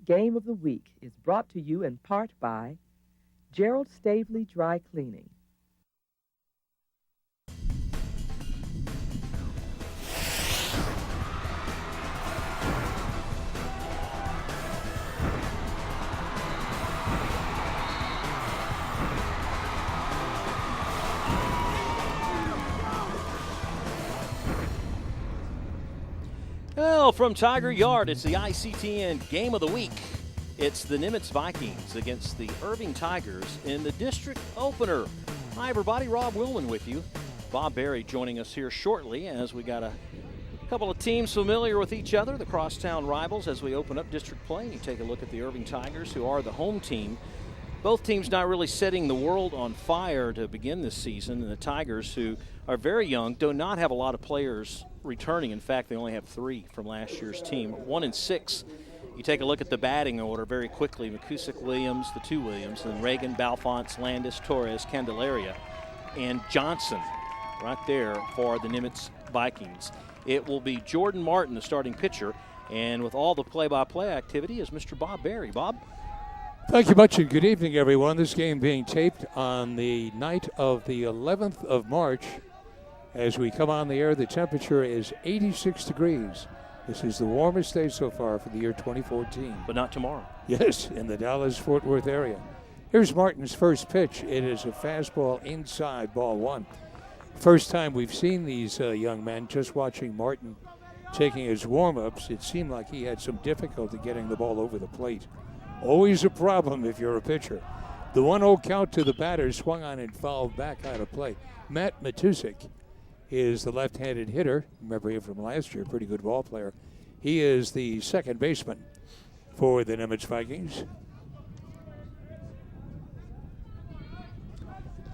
Game of the Week is brought to you in part by Gerald Stavely Dry Cleaning. Well, from Tiger Yard, it's the ICTN Game of the Week. It's the Nimitz Vikings against the Irving Tigers in the district opener. Hi, everybody. Rob Willman with you. Bob Berry joining us here shortly as we got a couple of teams familiar with each other, the crosstown rivals, as we open up district play. You take a look at the Irving Tigers, who are the home team. Both teams not really setting the world on fire to begin this season, and the Tigers, who are very young, do not have a lot of players returning. In fact, they only have 3 from last year's team, 1 and 6. You take a look at the batting order very quickly. McCusick, Williams, the 2 Williams, and Reagan, Balfonts, Landis, Torres, Candelaria, and Johnson right there for the Nimitz Vikings. It will be Jordan Martin, the starting pitcher, and with all the play-by-play activity is Mr. Bob Berry. Bob? Thank you much, and good evening, everyone. This game being taped on the night of the 11th of March. As we come on the air, the temperature is 86 degrees. This is the warmest day so far for the year 2014. But not tomorrow. Yes, in the Dallas-Fort Worth area. Here's Martin's first pitch. It is a fastball inside, ball 1. First time we've seen these young men. Just watching Martin taking his warm-ups, it seemed like he had some difficulty getting the ball over the plate. Always a problem if you're a pitcher. The 1-0 count to the batter, swung on and fouled back out of play. Matt Matusik is the left-handed hitter. Remember him from last year, pretty good ball player. He is the second baseman for the Nimitz Vikings.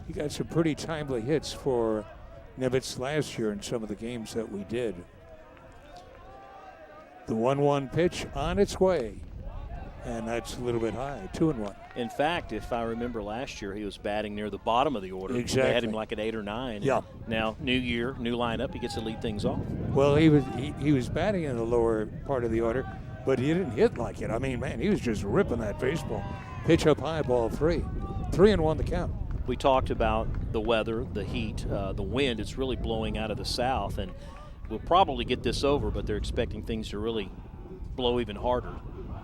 He got some pretty timely hits for Nimitz last year in some of the games that we did. The 1-1 pitch on its way. And that's a little bit high, 2-1. In fact, if I remember last year, he was batting near the bottom of the order. Exactly. They had him like at 8 or 9. Yeah. Now, new year, new lineup, he gets to lead things off. Well, he was batting in the lower part of the order, but he didn't hit like it. I mean, man, he was just ripping that baseball. Pitch up high, ball 3. 3-1 the count. We talked about the weather, the heat, the wind. It's really blowing out of the south, and we'll probably get this over, but they're expecting things to really blow even harder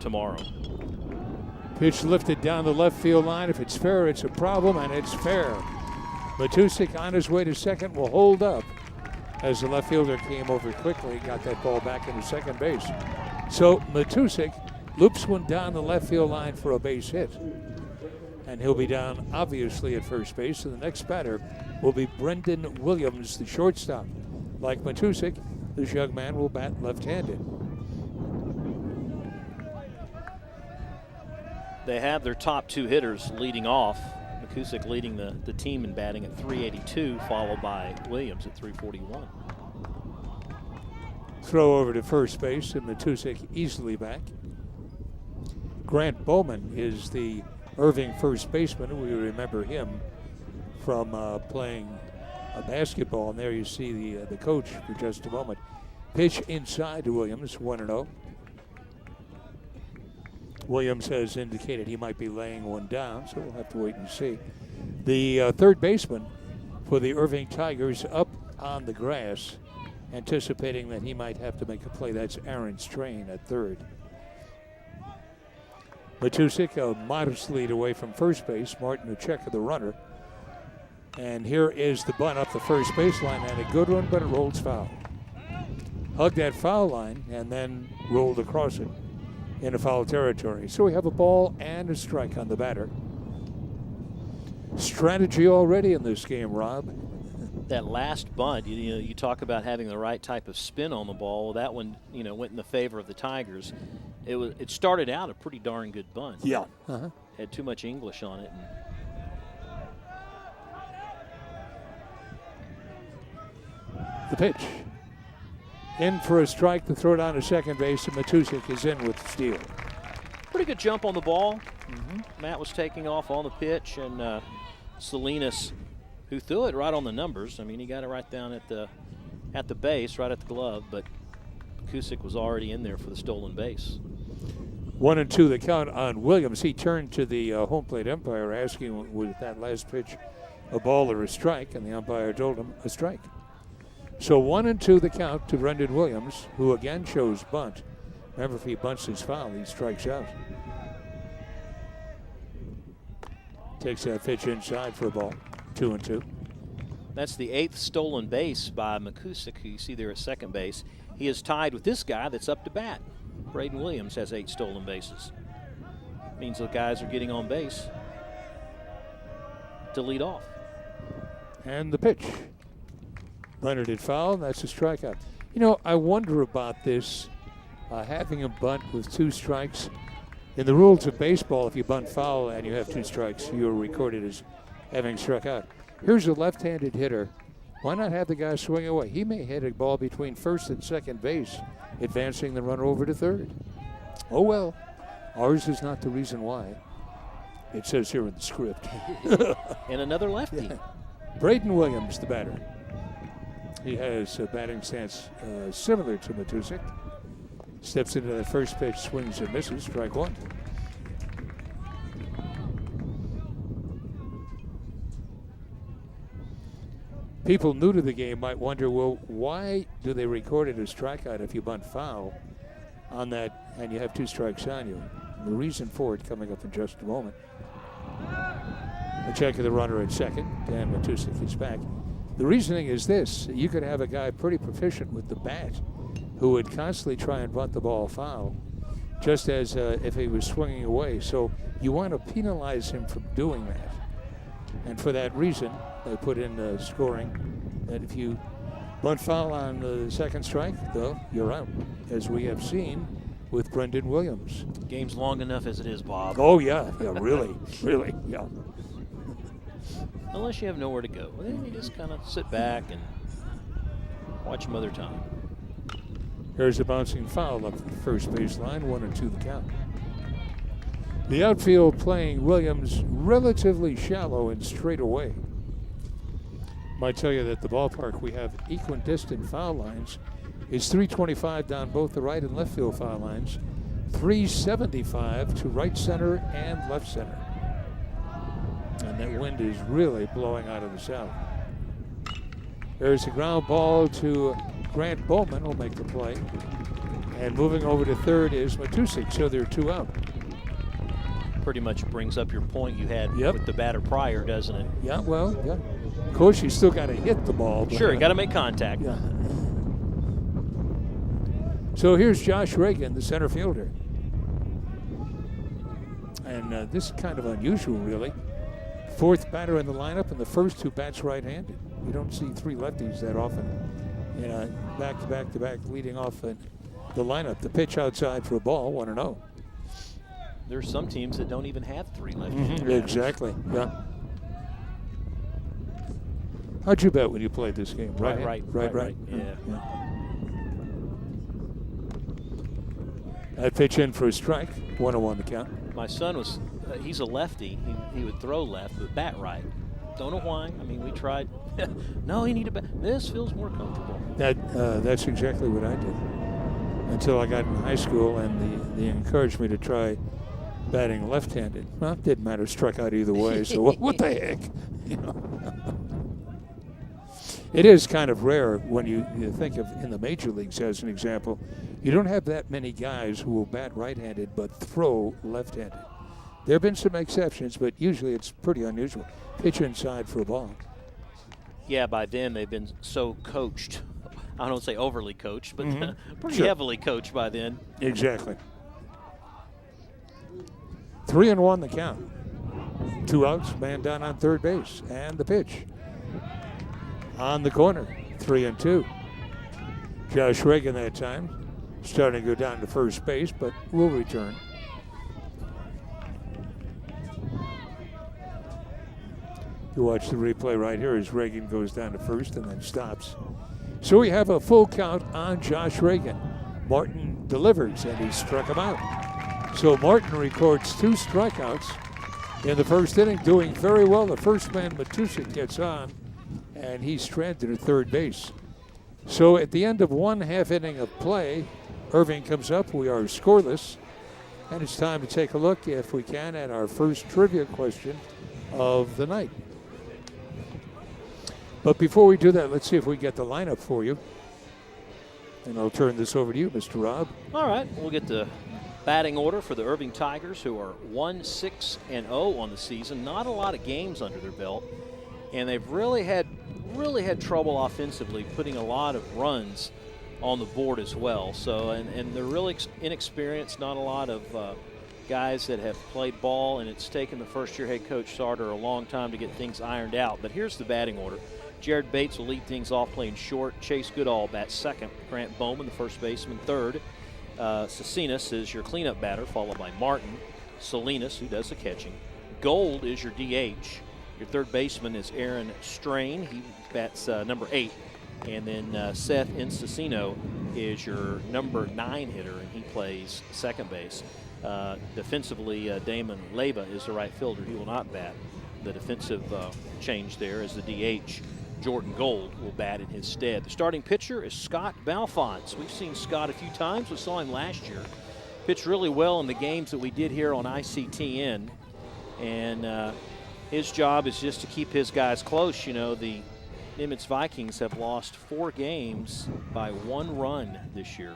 tomorrow. Pitch lifted down the left field line. If it's fair, it's a problem, and it's fair. Matusik on his way to second will hold up as the left fielder came over quickly, got that ball back into second base. So Matusik loops one down the left field line for a base hit. And he'll be down, obviously, at first base. And the next batter will be Brendan Williams, the shortstop. Like Matusik, this young man will bat left-handed. They have their top 2 hitters leading off. McCusick leading the team in batting at 382, followed by Williams at 341. Throw over to first base, and Matusik easily back. Grant Bowman is the Irving first baseman. We remember him from playing basketball, and there you see the coach for just a moment. Pitch inside to Williams, 1-0. Williams has indicated he might be laying one down, so we'll have to wait and see. The third baseman for the Irving Tigers up on the grass, anticipating that he might have to make a play. That's Aaron Strain at third. Matusik a modest lead away from first base. Martin a check of the runner. And here is the bunt up the first baseline, and a good one, but it rolls foul. Hugged that foul line and then rolled across it into foul territory. So we have a ball and a strike on the batter. Strategy already in this game, Rob. That last bunt, you talk about having the right type of spin on the ball. That one, went in the favor of the Tigers. It started out a pretty darn good bunt. Yeah. Had too much English on it. The pitch. In for a strike, the throw down to second base, and Matusik is in with the steal. Pretty good jump on the ball. Matt was taking off on the pitch, and Salinas, who threw it right on the numbers. I mean, he got it right down at the base, right at the glove, but Kusick was already in there for the stolen base. 1-2 the count on Williams. He turned to the home plate umpire asking was that last pitch a ball or a strike, and the umpire told him a strike. So 1-2 the count to Brendan Williams, who again chose bunt. Remember, if he bunts his foul, he strikes out. Takes that pitch inside for a ball. 2-2. That's the 8th stolen base by McCusick, who you see there at second base. He is tied with this guy that's up to bat. Braden Williams has 8 stolen bases. Means the guys are getting on base to lead off. And the pitch. Leonard had fouled, and that's a strikeout. You know, I wonder about this, having a bunt with 2 strikes. In the rules of baseball, if you bunt foul and you have 2 strikes, you are recorded as having struck out. Here's a left-handed hitter. Why not have the guy swing away? He may hit a ball between first and second base, advancing the runner over to third. Oh, well, ours is not the reason why. It says here in the script. And another lefty. Yeah. Braden Williams, the batter. He has a batting stance similar to Matusik. Steps into that first pitch, swings and misses, strike 1. People new to the game might wonder, well, why do they record it as strikeout if you bunt foul on that and you have 2 strikes on you? And the reason for it coming up in just a moment. A check of the runner at second. Dan Matusik is back. The reasoning is this. You could have a guy pretty proficient with the bat who would constantly try and bunt the ball foul, just as if he was swinging away. So you want to penalize him from doing that. And for that reason, they put in the scoring that if you bunt foul on the second strike, though, you're out, as we have seen with Brendan Williams. Game's long enough as it is, Bob. Oh, yeah, really, really, yeah. Unless you have nowhere to go. Then you just kind of sit back and watch Mother Time. Here's a bouncing foul up the first baseline, 1-2 the count. The outfield playing Williams relatively shallow and straight away. Might tell you that the ballpark we have equidistant foul lines is 325 down both the right and left field foul lines, 375 to right center and left center. And that wind is really blowing out of the south. There's a ground ball to Grant Bowman, who'll make the play. And moving over to third is Matusik, so there are 2 out. Pretty much brings up your point you had Yep. with the batter prior, doesn't it? Yeah, well, yeah. Of course, you still got to hit the ball. Sure, you got to make contact. Yeah. So here's Josh Reagan, the center fielder. And this is kind of unusual, really. 4th batter in the lineup, and the first who bats right-handed. You don't see 3 lefties that often in a back-to-back leading off the lineup. The pitch outside for a ball, 1-0. There's some teams that don't even have 3 lefties. Mm-hmm. Exactly, yeah. How'd you bet when you played this game? Right. Yeah. That pitch in for a strike, 1-1 the count. My son was, he's a lefty. He would throw left, but bat right. Don't know why. I mean, we tried. No, he needed bat. This feels more comfortable. That's exactly what I did until I got in high school, and they encouraged me to try batting left-handed. Well, it didn't matter, struck out either way, so what the heck? You know? It is kind of rare when you think of in the major leagues, as an example, you don't have that many guys who will bat right-handed but throw left-handed. There have been some exceptions, but usually it's pretty unusual. Pitch inside for a ball. Yeah, by then they've been so coached. I don't say overly coached, but pretty Sure. heavily coached by then. Exactly. 3-1 the count. 2 outs, man down on third base, and the pitch on the corner. 3-2. Josh Reagan that time starting to go down to first base, but will return. You watch the replay right here as Reagan goes down to first and then stops. So we have a full count on Josh Reagan. Martin delivers, and he struck him out. So Martin records 2 strikeouts in the first inning, doing very well. The first man, Matusik, gets on, and he's stranded at third base. So at the end of 1 half inning of play, Irving comes up. We are scoreless. And it's time to take a look, if we can, at our first trivia question of the night. But before we do that, let's see if we get the lineup for you. And I'll turn this over to you, Mr. Rob. All right, we'll get the batting order for the Irving Tigers, who are 1-6-0 on the season. Not a lot of games under their belt, and they've really had trouble offensively, putting a lot of runs on the board as well. So, and they're really inexperienced. Not a lot of guys that have played ball, and it's taken the first-year head coach Sarter a long time to get things ironed out. But here's the batting order. Jared Bates will lead things off playing short. Chase Goodall bats second. Grant Bowman, the first baseman, third. Cecinas is your cleanup batter, followed by Martin. Salinas, who does the catching. Gold is your DH. Your third baseman is Aaron Strain. He bats number 8. And then Seth Encicino is your number 9 hitter, and he plays second base. Defensively, Damon Leyva is the right fielder. He will not bat. The defensive change there is the DH. Jordan Gold will bat in his stead. The starting pitcher is Scott Balfonts. We've seen Scott a few times. We saw him last year. Pitched really well in the games that we did here on ICTN. And his job is just to keep his guys close. You know, the Nimitz Vikings have lost 4 games by 1 run this year.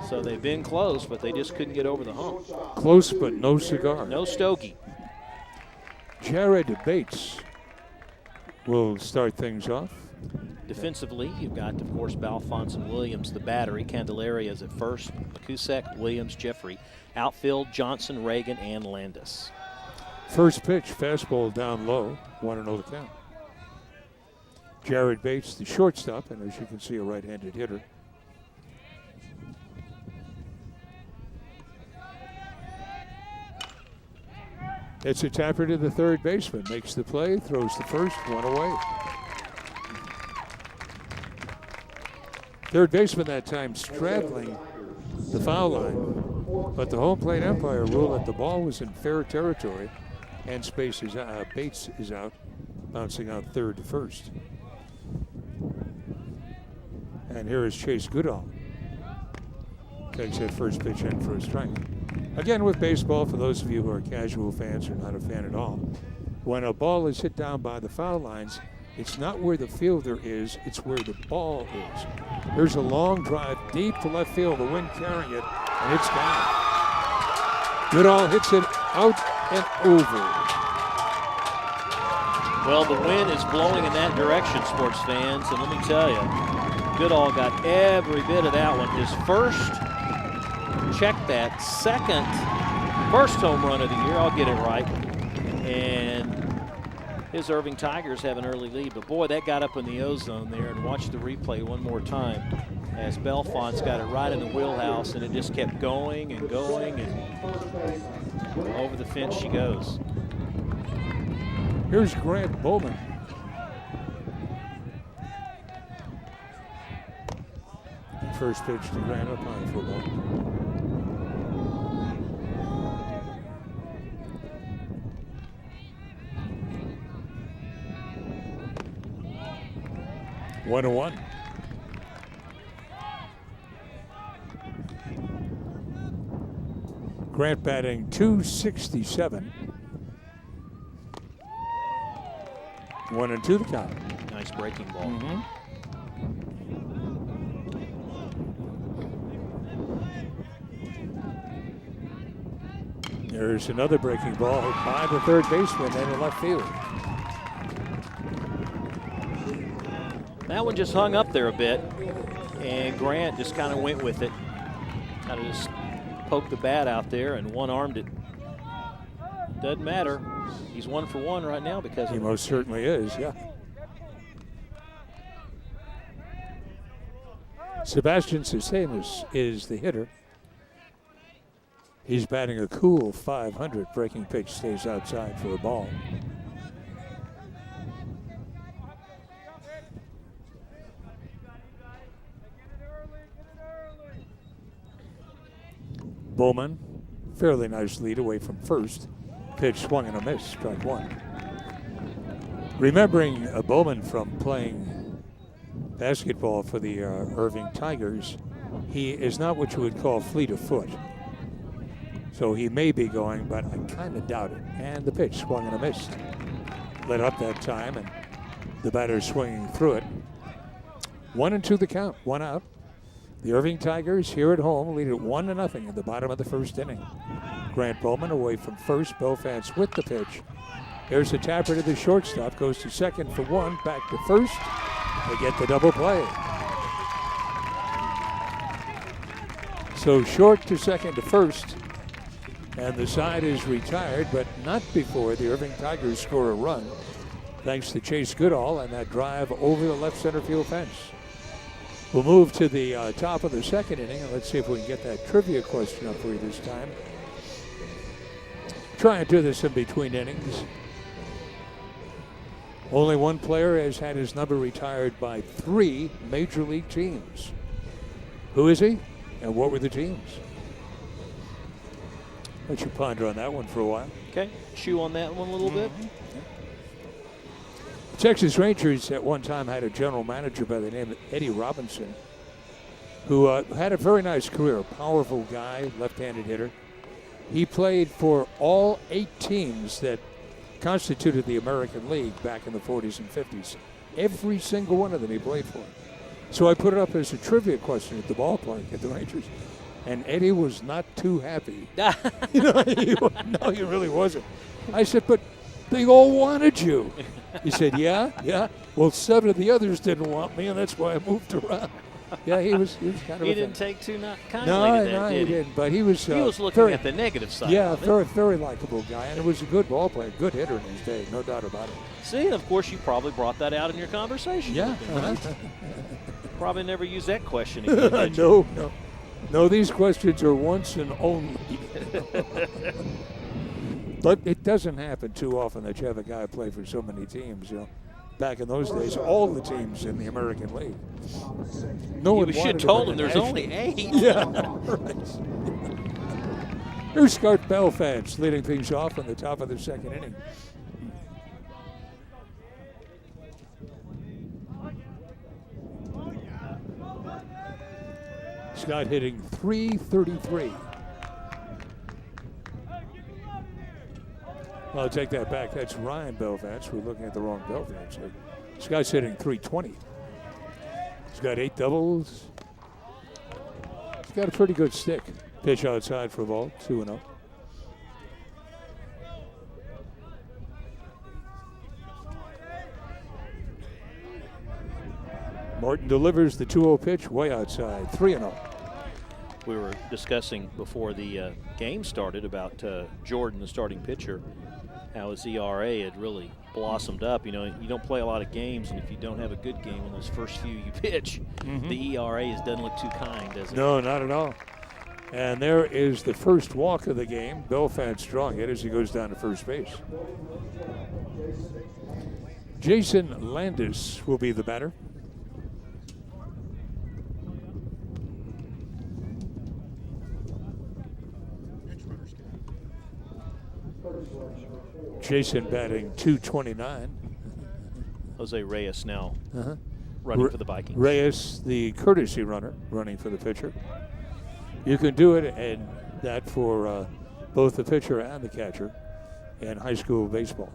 So they've been close, but they just couldn't get over the hump. Close, but no cigar. No stogie. Jared Bates will start things off. Defensively, you've got, of course, Balfonts and Williams, the battery. Candelaria is at first. Makusek, Williams, Jeffrey. Outfield, Johnson, Reagan, and Landis. First pitch, fastball down low. 1-0 the count. Jared Bates, the shortstop, and as you can see, a right-handed hitter. It's a tapper to the third baseman. Makes the play, throws the first, 1 away. Third baseman that time straddling the foul line, but the home plate umpire ruled that the ball was in fair territory, and Bates is out, bouncing out third to first. And here is Chase Goodall. Takes that first pitch in for a strike. Again, with baseball, for those of you who are casual fans or not a fan at all, when a ball is hit down by the foul lines, it's not where the fielder is, it's where the ball is. There's a long drive deep to left field, the wind carrying it, and it's gone. Goodall hits it out and over. Well, the wind is blowing in that direction, sports fans, and let me tell you, Goodall got every bit of that one. His first, check that, first home run of the year. I'll get it right. And his Irving Tigers have an early lead. But, boy, that got up in the ozone there. And watch the replay one more time as Belfont's got it right in the wheelhouse, and it just kept going and going, and over the fence she goes. Here's Grant Bowman. First pitch to Grant up high for a ball. One to one. Grant batting .267. 1-2 the count. Nice breaking ball. Mm-hmm. There's another breaking ball hit by the third baseman and in left field. That one just hung up there a bit, and Grant just kind of went with it. Kind of just poked the bat out there and one-armed it. Doesn't matter. He's 1 for 1 right now because he most certainly is, yeah. Sebastian Cecinas is the hitter. He's batting a cool .500. Breaking pitch stays outside for a ball. Bowman, fairly nice lead away from first. Pitch swung and a miss, strike one. Remembering Bowman from playing basketball for the Irving Tigers, he is not what you would call fleet of foot. So he may be going, but I kind of doubt it. And the pitch swung and a missed. Let up that time, and the batter swinging through it. 1-2 the count, 1 out. The Irving Tigers here at home lead it 1-0 in the bottom of the first inning. Grant Bowman away from first. Belfast with the pitch. Here's the tapper to the shortstop. Goes to second for one. Back to first. They get the double play. So short to second to first. And the side is retired, but not before the Irving Tigers score a run. Thanks to Chase Goodall and that drive over the left center field fence. We'll move to the top of the second inning, and let's see if we can get that trivia question up for you this time. Try and do this in between innings. Only one player has had his number retired by 3 major league teams. Who is he, and what were the teams? Let you ponder on that one for a while. Okay, chew on that one a little bit. Texas Rangers at one time had a general manager by the name of Eddie Robinson, who had a very nice career, a powerful guy, left-handed hitter. He played for all 8 teams that constituted the American League back in the 40s and 50s. Every single one of them he played for. So I put it up as a trivia question at the ballpark at the Rangers. And Eddie was not too happy. No, he really wasn't. I said, but they all wanted you. He said, yeah. Well, 7 of the others didn't want me, and that's why I moved around. Yeah, he was kind of. He didn't take too kindly no, to that, no, did he didn't. But he was. He was looking at the negative side. Yeah, of it. very, very likable guy, and it was a good ball player, good hitter in his day, no doubt about it. See, and of course, you probably brought that out in your conversation. Yeah. With him, right? Probably never used that question again. Did No. No, these questions are once and only. But it doesn't happen too often that you have a guy play for so many teams. Back in those days, all the teams in the American League. No one you should wanted have told to him win there's the only National. 8. Yeah, right. Here's Scott Belfast leading things off in the top of the second inning. Scott hitting .333. Well, I'll take that back. That's Ryan Belfast. We're looking at the wrong Belfast. Scott's hitting .320. He's got 8 doubles. He's got a pretty good stick. Pitch outside for a ball, 2-0. Martin delivers the 2-0 pitch way outside, 3-0. We were discussing before the game started about Jordan, the starting pitcher, how his ERA had really blossomed up. You don't play a lot of games, and if you don't have a good game in those first few you pitch, the ERA doesn't look too kind, does it? No, not at all. And there is the first walk of the game. Belfast drawing it as he goes down to first base. Jason Landis will be the batter. Jason batting .229. Jose Reyes now running for the Vikings. Reyes, the courtesy runner, running for the pitcher. You can do it, and that for both the pitcher and the catcher in high school baseball.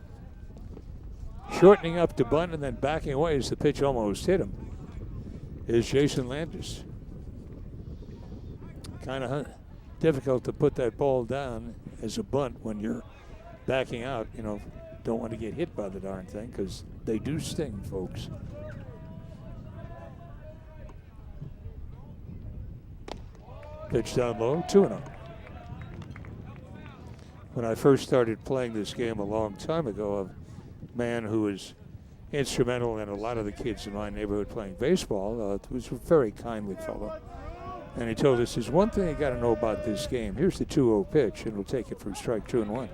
Shortening up to bunt and then backing away as the pitch almost hit him is Jason Landis. Kind of difficult to put that ball down as a bunt when you're backing out. Don't want to get hit by the darn thing because they do sting, folks. Pitch down low, 2-0. When I first started playing this game a long time ago, a man who was instrumental in a lot of the kids in my neighborhood playing baseball was a very kindly fellow. And he told us, there's one thing you got to know about this game. Here's the 2-0 pitch, and we'll take it for strike 2 and 1.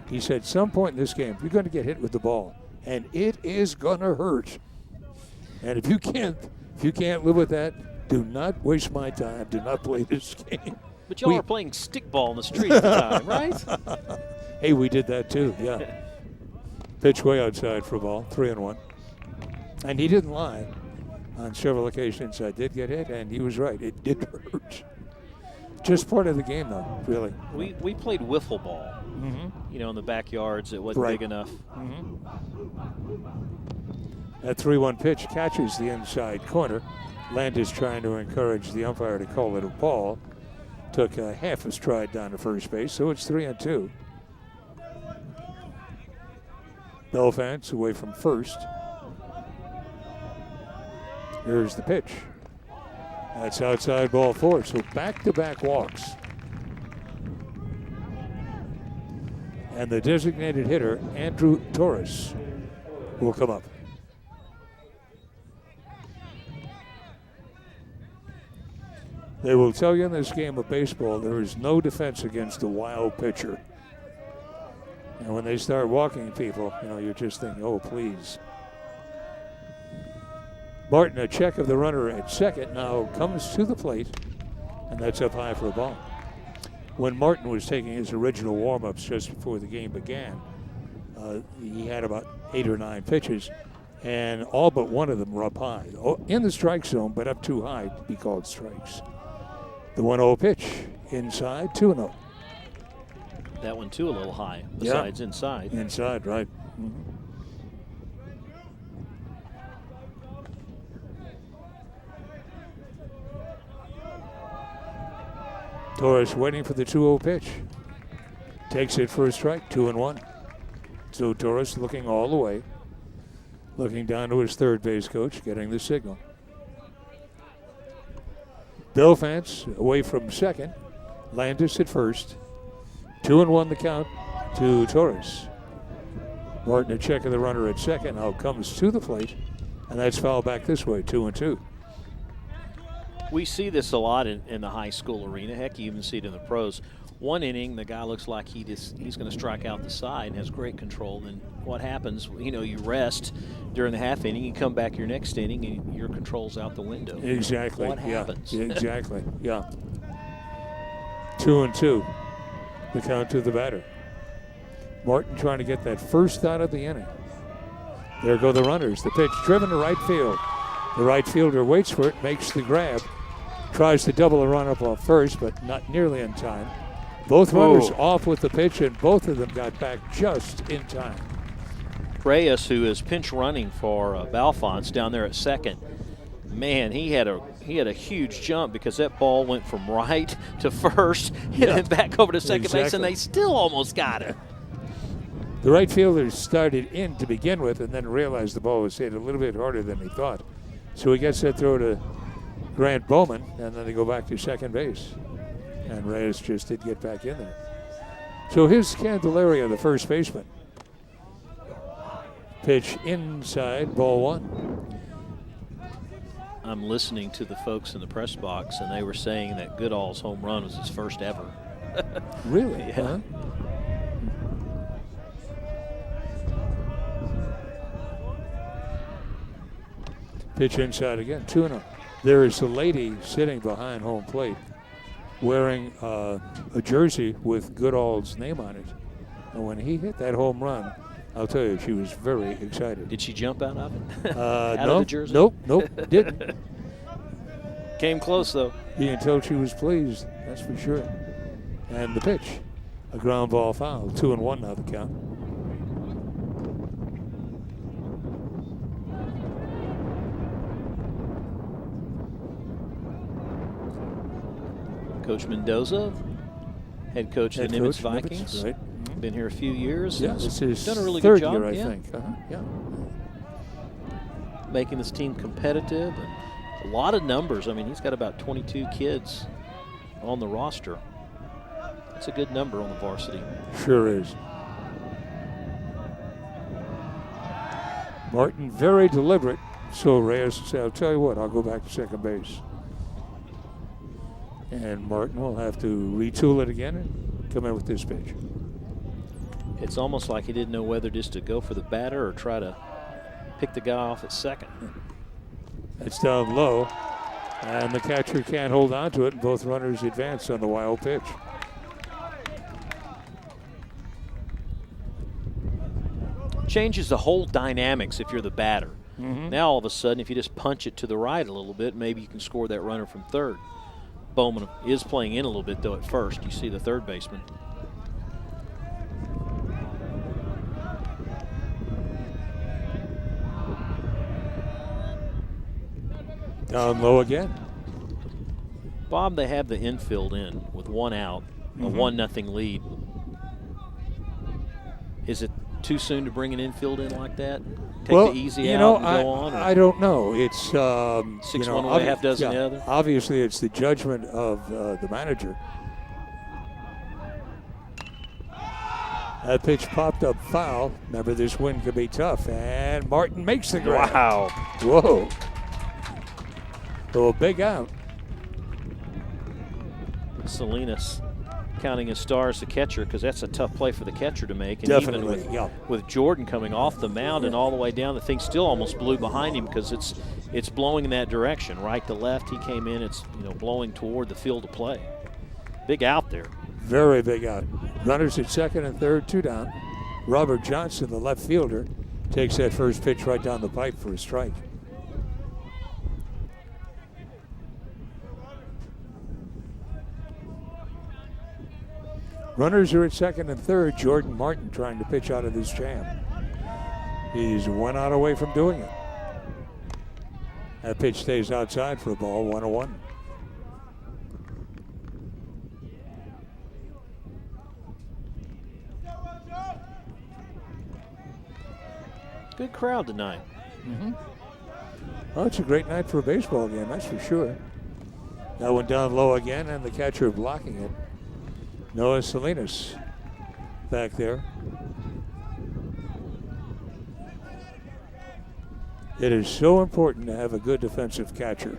He said, some point in this game, you're going to get hit with the ball, and it is going to hurt. And if you can't live with that, do not waste my time. Do not play this game. But y'all were playing stickball in the street at the time, right? Hey, we did that too, yeah. Pitch way outside for a ball, 3 and 1. And he didn't lie. On several occasions I did get hit, and he was right. It did hurt. Just part of the game, though, really. We played wiffle ball, you know, in the backyards. It wasn't big enough. That 3-1 pitch catches the inside corner. Landis trying to encourage the umpire to call it a ball. Took a half a stride down to first base, so it's 3-2. Belfance away from first. Here's the pitch. That's outside ball 4, so back-to-back walks. And the designated hitter, Andrew Torres, will come up. They will tell you in this game of baseball there is no defense against a wild pitcher. And when they start walking people, you know, you're just thinking, oh, please. Martin, a check of the runner at second, now comes to the plate, and that's up high for a ball. When Martin was taking his original warm-ups just before the game began, he had about 8 or 9 pitches, and all but one of them were up high. In the strike zone, but up too high to be called strikes. The 1-0 pitch, inside, 2-0. That one, too, a little high, besides inside. Inside, right. Torres waiting for the 2-0 pitch. Takes it for a strike, 2-1. So Torres looking all the way. Looking down to his third base coach, getting the signal. Belfance away from second. Landis at first. 2-1 the count to Torres. Martin a check of the runner at second. Now comes to the plate. And that's foul back this way, 2-2. We see this a lot in the high school arena. Heck, you even see it in the pros. One inning, the guy looks like he's going to strike out the side and has great control. Then what happens, you know, you rest during the half inning, you come back your next inning, and your control's out the window. Exactly. What happens? Yeah, exactly. Yeah. 2-2. The count to the batter. Martin trying to get that first out of the inning. There go the runners. The pitch driven to right field. The right fielder waits for it, makes the grab. Tries to double a run up off first, but not nearly in time. Both runners off with the pitch, and both of them got back just in time. Reyes, who is pinch running for Belfance down there at second, man, he had a huge jump because that ball went from right to first and then back over to second base, and they still almost got it. The right fielder started in to begin with and then realized the ball was hit a little bit harder than he thought. So he gets that throw to Grant Bowman, and then they go back to second base. And Reyes just did get back in there. So here's Candelaria, the first baseman. Pitch inside, ball 1. I'm listening to the folks in the press box, and they were saying that Goodall's home run was his first ever. Really? Yeah. Huh? Pitch inside again, 2-0. There is a lady sitting behind home plate wearing a jersey with Goodall's name on it. And when he hit that home run, I'll tell you, she was very excited. Did she jump out of it? Of the jersey? Nope, didn't. Came close, though. You can tell she was pleased, that's for sure. And the pitch, a ground ball foul, 2-1 now the count. Coach Mendoza, head coach of the Nimitz Vikings. Right. Been here a few years. Yeah, this is done a really third good job. year, I think. Yeah. Making this team competitive and a lot of numbers. I mean, he's got about 22 kids on the roster. That's a good number on the varsity. Sure is. Martin very deliberate. So Reyes will say, I'll tell you what, I'll go back to second base. And Martin will have to retool it again and come in with this pitch. It's almost like he didn't know whether just to go for the batter or try to pick the guy off at second. It's down low, and the catcher can't hold on to it, and both runners advance on the wild pitch. Changes the whole dynamics if you're the batter. Now all of a sudden, if you just punch it to the right a little bit, maybe you can score that runner from third. Bowman is playing in a little bit, though, at first. You see the third baseman. Down low again. Bob, they have the infield in with 1 out, a 1-0 lead. Is it too soon to bring an infield in like that? Take the easy out and go on? I don't know. It's 6 one way, half dozen the other. Obviously, it's the judgment of the manager. That pitch popped up foul. Remember, this wind could be tough, and Martin makes the grab. Wow! Whoa! So a big out. Salinas counting his stars, the catcher, because that's a tough play for the catcher to make. And Definitely, even with Jordan coming off the mound and all the way down, the thing still almost blew behind him because it's blowing in that direction, right to left. He came in, it's blowing toward the field of play. Big out there. Very big out. Runners at second and third, 2 down. Robert Johnson, the left fielder, takes that first pitch right down the pipe for a strike. Runners are at second and third. Jordan Martin trying to pitch out of this jam. He's 1 out away from doing it. That pitch stays outside for a ball, 1-1. Good crowd tonight. Well, it's a great night for a baseball game, that's for sure. That one down low again, and the catcher blocking it. Noah Salinas back there. It is so important to have a good defensive catcher.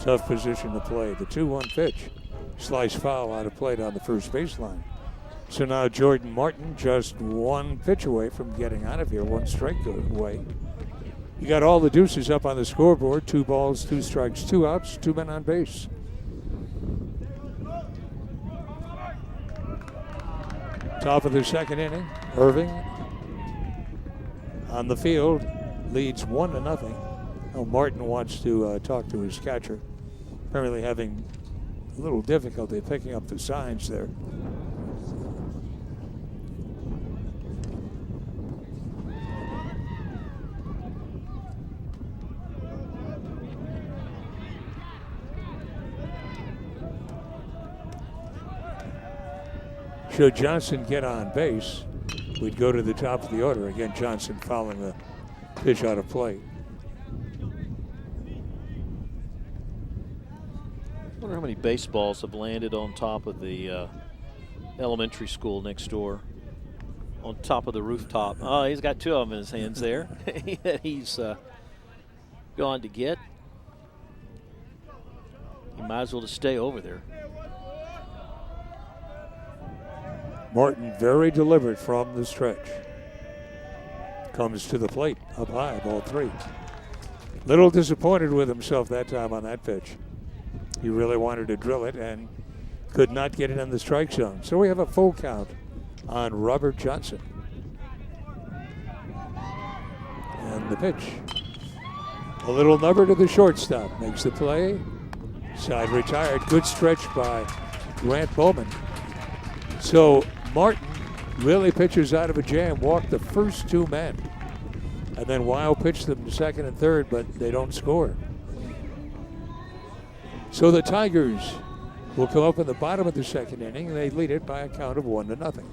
Tough position to play. The 2-1 pitch. Slice foul out of play down the first baseline. So now Jordan Martin just 1 pitch away from getting out of here, 1 strike away. You got all the deuces up on the scoreboard. 2 balls, 2 strikes, 2 outs, 2 men on base. Top of the second inning, Irving on the field leads 1-0. Now Martin wants to talk to his catcher, apparently having a little difficulty picking up the signs there. Should Johnson get on base, we'd go to the top of the order. Again, Johnson fouling the pitch out of play. I wonder how many baseballs have landed on top of the elementary school next door, on top of the rooftop. Oh, he's got 2 of them in his hands there that he's gone to get. He might as well just stay over there. Martin very deliberate from the stretch. Comes to the plate, up high, ball 3. Little disappointed with himself that time on that pitch. He really wanted to drill it and could not get it in the strike zone. So we have a full count on Robert Johnson. And the pitch. A little number to the shortstop. Makes the play. Side retired. Good stretch by Grant Bowman. So Martin really pitches out of a jam, walked the first 2 men. And then Weil pitched them to second and third, but they don't score. So the Tigers will come up in the bottom of the second inning, and they lead it by a count of 1-0.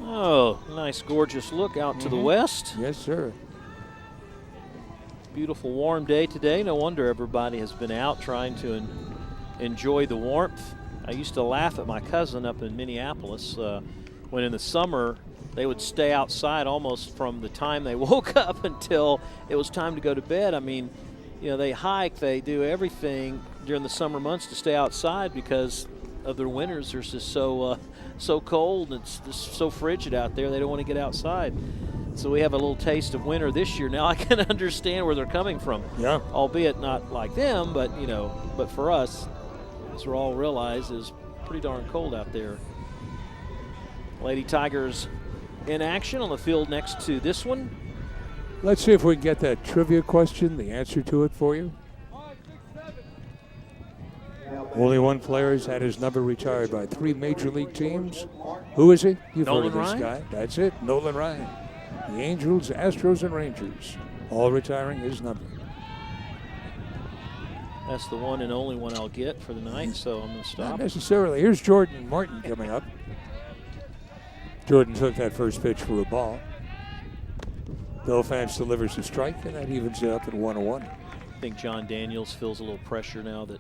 Oh, nice, gorgeous look out to the west. Yes, sir. Beautiful warm day today. No wonder everybody has been out trying to enjoy the warmth. I used to laugh at my cousin up in Minneapolis when in the summer they would stay outside almost from the time they woke up until it was time to go to bed. I mean, they hike, they do everything during the summer months to stay outside because of their winters. They're just so cold and it's just so frigid out there. They don't want to get outside. So we have a little taste of winter this year. Now I can understand where they're coming from. Yeah. Albeit not like them, but but for us, as we all realize, is pretty darn cold out there. Lady Tigers in action on the field next to this one. Let's see if we can get that trivia question, the answer to it for you. Only one player has had his number retired by 3 major league teams. Who is he? You've heard of this guy. That's it, Nolan Ryan. The Angels, Astros, and Rangers all retiring his number. That's the one and only one I'll get for the night, so I'm going to stop. Not necessarily. Here's Jordan Martin coming up. Jordan took that first pitch for a ball. Bill Fance delivers a strike, and that evens it up at 1-1. I think John Daniels feels a little pressure now that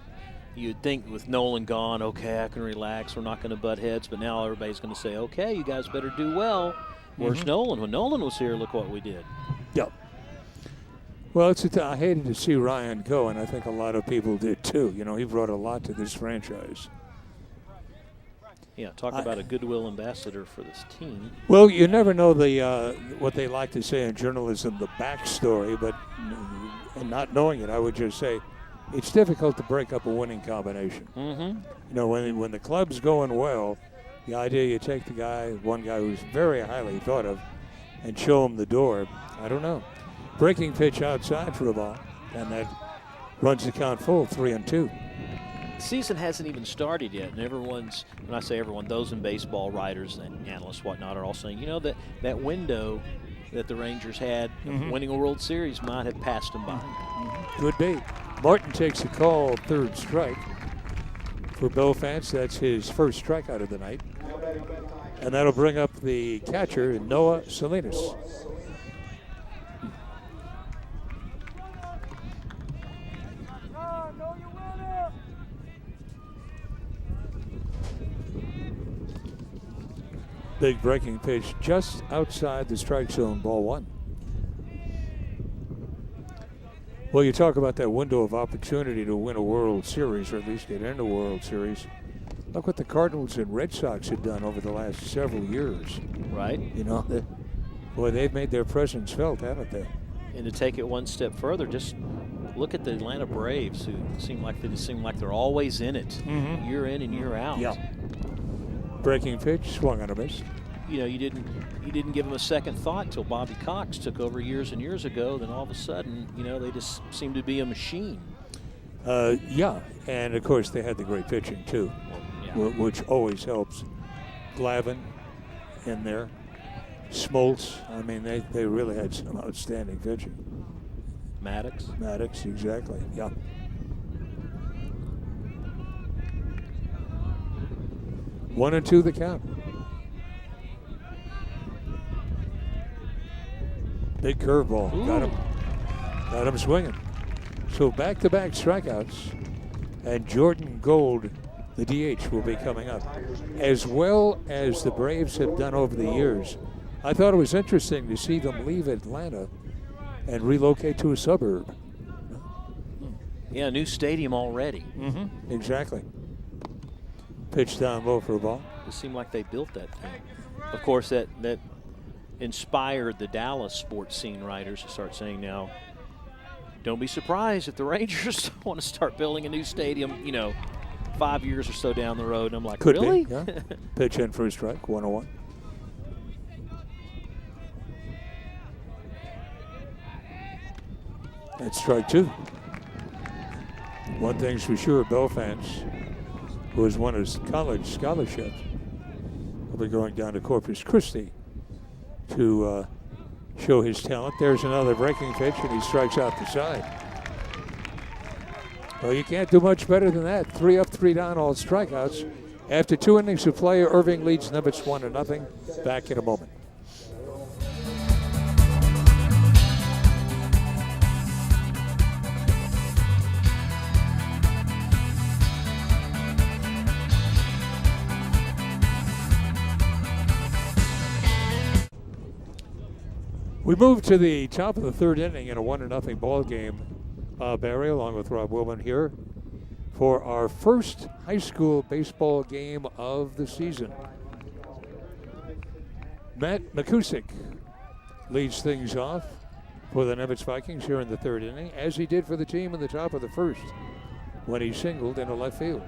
you'd think with Nolan gone, okay, I can relax, we're not going to butt heads, but now everybody's going to say, okay, you guys better do well. Where's Nolan? When Nolan was here, look what we did. Yep. Well, I hated to see Ryan go, and I think a lot of people did too. You know, he brought a lot to this franchise. Yeah, talk about a goodwill ambassador for this team. Well, you never know what they like to say in journalism, the backstory, but not knowing it, I would just say it's difficult to break up a winning combination. You know, when the club's going well, the idea you take one guy who's very highly thought of, and show him the door, I don't know. Breaking pitch outside for a ball, and that runs the count full, 3-2. The season hasn't even started yet, and everyone's, when I say everyone, those in baseball, writers and analysts, whatnot, are all saying, you know, that window that the Rangers had of winning a World Series might have passed them by. Could be. Martin takes a call, third strike. For Bill Fance, that's his first strikeout of the night. And that'll bring up the catcher, Noah Salinas. Big breaking pitch just outside the strike zone, ball 1. Well, you talk about that window of opportunity to win a World Series, or at least get into a World Series. Look what the Cardinals and Red Sox have done over the last several years. Right. You know, they've made their presence felt, haven't they? And to take it one step further, just look at the Atlanta Braves, who seem like they're always in it, year in and year out. Yeah. Breaking pitch, swung on a miss. You know, you didn't give them a second thought until Bobby Cox took over years and years ago. Then all of a sudden, you know, they just seem to be a machine. Yeah, and of course they had the great pitching too, which always helps. Glavine in there, Smoltz. I mean, they really had some outstanding pitching. Maddox, exactly. Yeah. One and two the count. Big curveball. Got him swinging. So back-to-back strikeouts, and Jordan Gold, the DH, will be coming up. As well as the Braves have done over the years, I thought it was interesting to see them leave Atlanta and relocate to a suburb. Yeah, new stadium already. Exactly. Pitch down low for a ball. It seemed like they built that thing. Of course, that inspired the Dallas sports scene writers to start saying now, don't be surprised if the Rangers want to start building a new stadium, you know, 5 years or so down the road. And I'm like, Could really? Be, yeah. Pitch in for a strike, 1-1. That's strike 2. One thing's for sure, Bill Fance, who has won his college scholarship, will be going down to Corpus Christi to show his talent. There's another breaking pitch, and he strikes out the side. Well, you can't do much better than that. 3 up, 3 down, all strikeouts. After 2 innings of play, Irving leads Nimitz 1-0. Back in a moment. We move to the top of the third inning in a 1-0 ball game. Barry, along with Rob Willman here, for our first high school baseball game of the season. Matt McCusick leads things off for the Nimitz Vikings here in the third inning, as he did for the team in the top of the first when he singled into left field.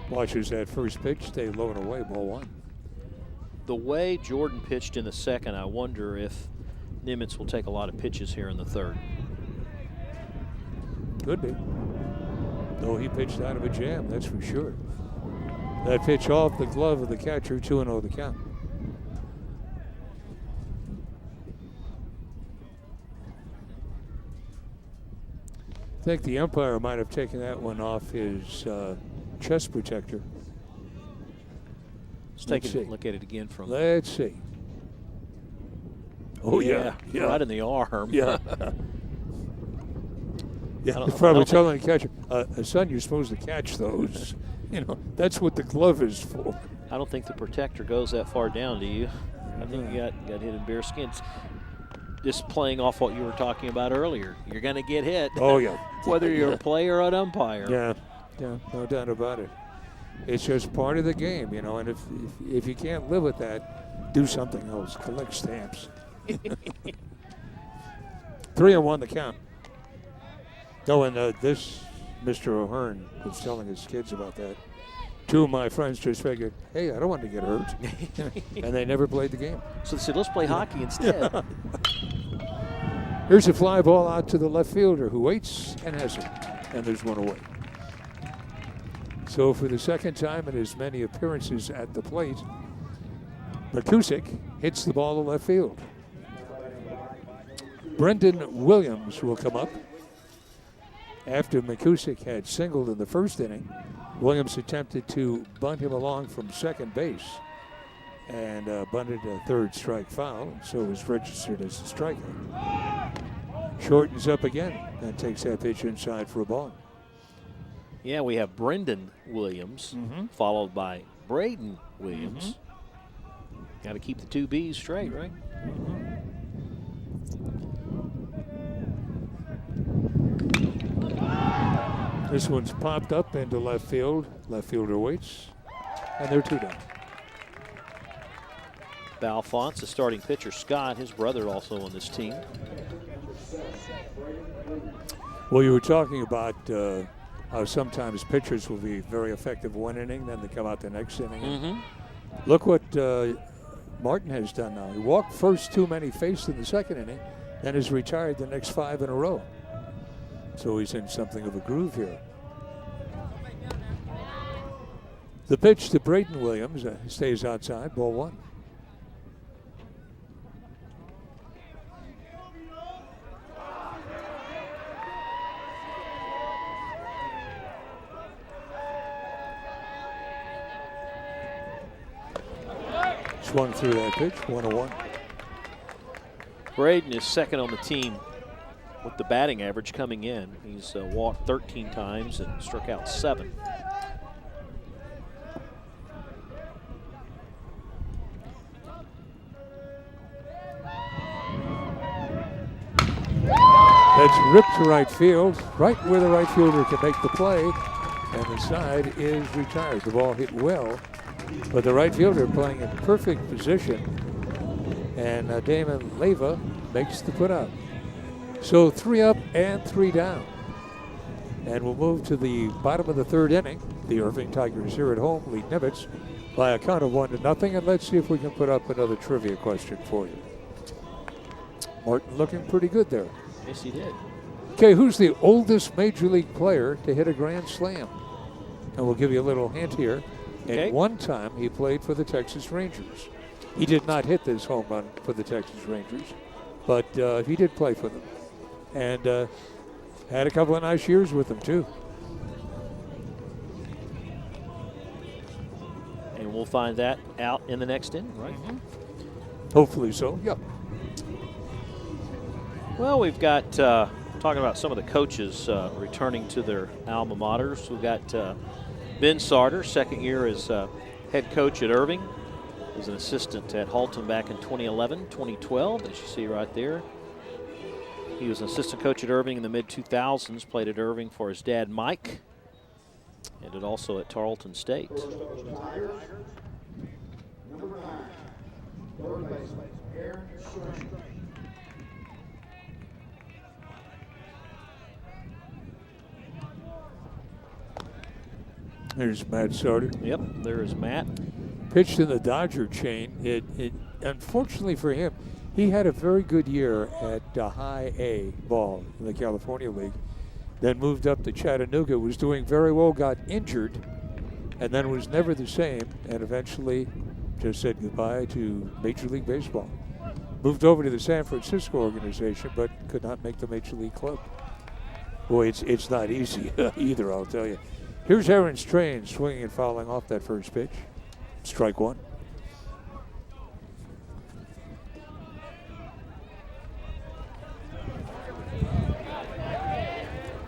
Watches that first pitch stay low and away, ball 1. the way Jordan pitched in the second, I wonder if Nimitz will take a lot of pitches here in the third. Could be. No, he pitched out of a jam, that's for sure. That pitch off the glove of the catcher, 2-0 the count. I think the umpire might have taken that one off his chest protector. Let's take a look at it again from. Let's see. Oh, yeah. Right in the arm. Yeah. Yeah, I he's probably telling the catcher, son, you're supposed to catch those. You know, that's what the glove is for. I don't think the protector goes that far down, do you? I think you got hit in bare skins. Just playing off what you were talking about earlier. You're going to get hit. Oh, yeah. Whether you're a player or an umpire. Yeah, no doubt about it. It's just part of the game, you know, and if you can't live with that, do something else. Collect stamps. 3-1 the count. Oh, and this, Mr. O'Hearn was telling his kids about that. Two of my friends just figured, hey, I don't want to get hurt. And they never played the game. So they said, let's play hockey instead. Here's a fly ball out to the left fielder who waits and has it. And there's one away. So for the second time in as many appearances at the plate, McCusick hits the ball to left field. Brendan Williams will come up. After McCusick had singled in the first inning, Williams attempted to bunt him along from second base and bunted a third strike foul, so it was registered as a strikeout. Shortens up again and takes that pitch inside for a ball. Yeah, we have Brendan Williams, followed by Braden Williams. Got to keep the two B's straight, right? This one's popped up into left field. Left fielder waits, and they're 2 down. Balfonte, the starting pitcher. Scott, his brother, also on this team. Well, you were talking about how sometimes pitchers will be very effective one inning, then they come out the next inning. Look what Martin has done now. He walked first too many, faced in the second inning, then has retired the next 5 in a row. So he's in something of a groove here. The pitch to Braden Williams stays outside, ball 1. Swung through that pitch, 1-1. Braden is second on the team with the batting average coming in. He's walked 13 times and struck out 7. That's ripped to right field, right where the right fielder can make the play, and the side is retired. The ball hit well, but the right fielder playing in perfect position, and Damon Leyva makes the put out. So 3 up and 3 down. And we'll move to the bottom of the 3rd inning. The Irving Tigers here at home lead Nimitz by a count of 1-0. And let's see if we can put up another trivia question for you. Martin looking pretty good there. Yes, he did. Okay, who's the oldest Major League player to hit a grand slam? And we'll give you a little hint here. Okay. At one time, he played for the Texas Rangers. He did not hit this home run for the Texas Rangers, but he did play for them. And had a couple of nice years with them, too. And we'll find that out in the next inning, right? Hopefully so, yep. Well, we've got, talking about some of the coaches returning to their alma maters. We've got Ben Sarter, second year as head coach at Irving. He was an assistant at Halton back in 2011, 2012, as you see right there. He was an assistant coach at Irving in the mid-2000s, played at Irving for his dad, Mike, and did also at Tarleton State. There's Matt Sarter. Yep, there is Matt. pitched in the Dodger chain. It unfortunately for him, he had a very good year at high A ball in the California League. Then moved up to Chattanooga, was doing very well, got injured, and then was never the same, and eventually just said goodbye to Major League Baseball. Moved over to the San Francisco organization, but could not make the Major League club. Boy, it's not easy either, I'll tell you. Here's Aaron Strain swinging and fouling off that first pitch. Strike one.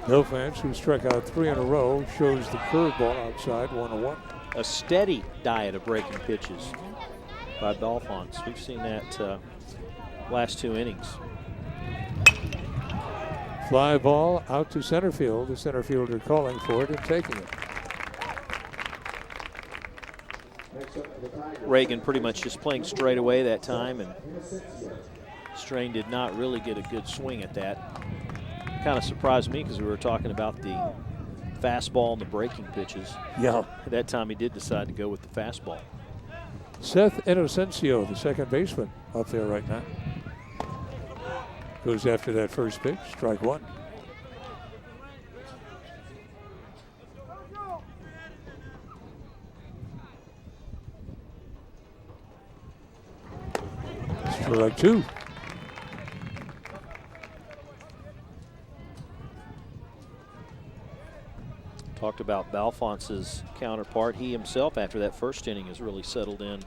Belfance, who struck out 3 in a row, shows the curveball outside, 1-1. A steady diet of breaking pitches by Belfance. We've seen that last 2 innings. Fly ball out to center field. The center fielder calling for it and taking it. Reagan pretty much just playing straight away that time, and Strain did not really get a good swing at that. Kind of surprised me because we were talking about the fastball and the breaking pitches. Yeah. That time he did decide to go with the fastball. Seth Inocencio, the second baseman, up there right now. Goes after that first pitch, strike one. Strike two. Talked about Belfance's counterpart. He himself, after that first inning, has really settled in.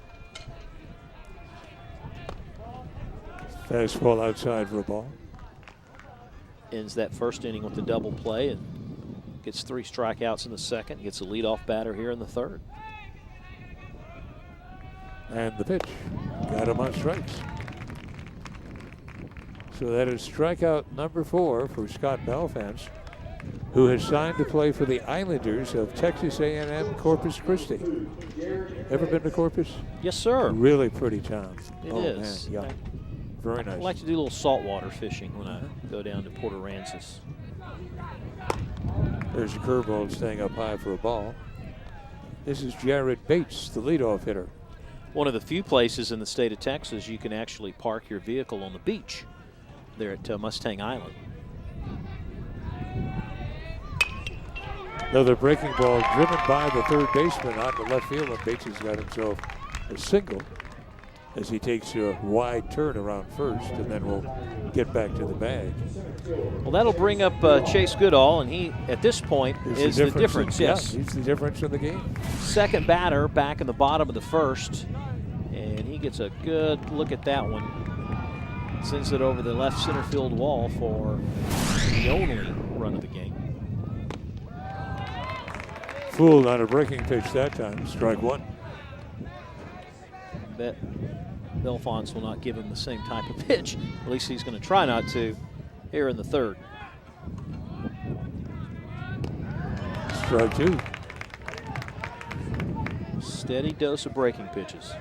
Fastball outside for a ball. Ends that first inning with a double play and gets 3 strikeouts in the second. Gets a leadoff batter here in the third. And the pitch. Got him on strikes. So that is strikeout number 4 for Scott Belfance, who has signed to play for the Islanders of Texas A&M Corpus Christi. Ever been to Corpus? Yes, sir. Really pretty town. It oh, is. Man, yeah. Very nice. I like to do a little saltwater fishing when I go down to Port Aransas. There's a curveball staying up high for a ball. This is Jared Bates, the leadoff hitter. One of the few places in the state of Texas you can actually park your vehicle on the beach there at Mustang Island. Another breaking ball driven by the third baseman out to left field, and Bates has got himself a single as he takes a wide turn around first, and then we'll get back to the bag. Well, that'll bring up Chase Goodall, and he, at this point, is the difference. Yes, yeah, he's the difference in the game. Second batter back in the bottom of the first, and he gets a good look at that one. Sends it over the left center field wall for the only run of the game. Fooled on a breaking pitch that time. Strike one. Bet Belfance will not give him the same type of pitch. At least he's going to try not to here in the third. Strike two. Steady dose of breaking pitches.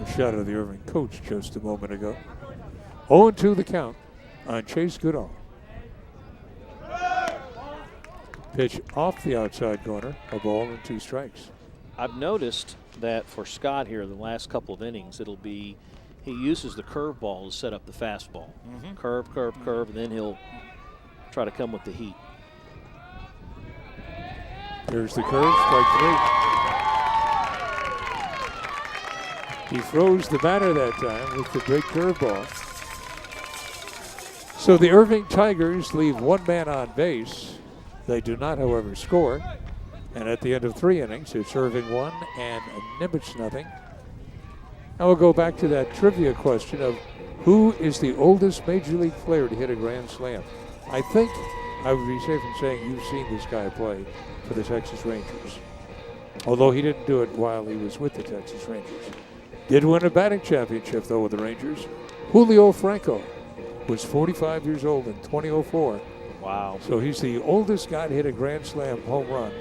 A shot of the Irving coach just a moment ago. 0-2 the count on Chase Goodall. Pitch off the outside corner, a ball and 2 strikes. I've noticed that for Scott here, the last couple of innings, it'll be he uses the curveball to set up the fastball. Curve, curve, curve, and then he'll try to come with the heat. There's the curve, strike 3. He froze the batter that time with the great curveball. So the Irving Tigers leave 1 man on base. They do not, however, score. And at the end of 3 innings, it's Irving 1 and Nimitz nothing. Now we'll go back to that trivia question of who is the oldest Major League player to hit a grand slam. I think I would be safe in saying you've seen this guy play for the Texas Rangers. Although he didn't do it while he was with the Texas Rangers. Did win a batting championship, though, with the Rangers. Julio Franco was 45 years old in 2004. Wow. So he's the oldest guy to hit a grand slam home run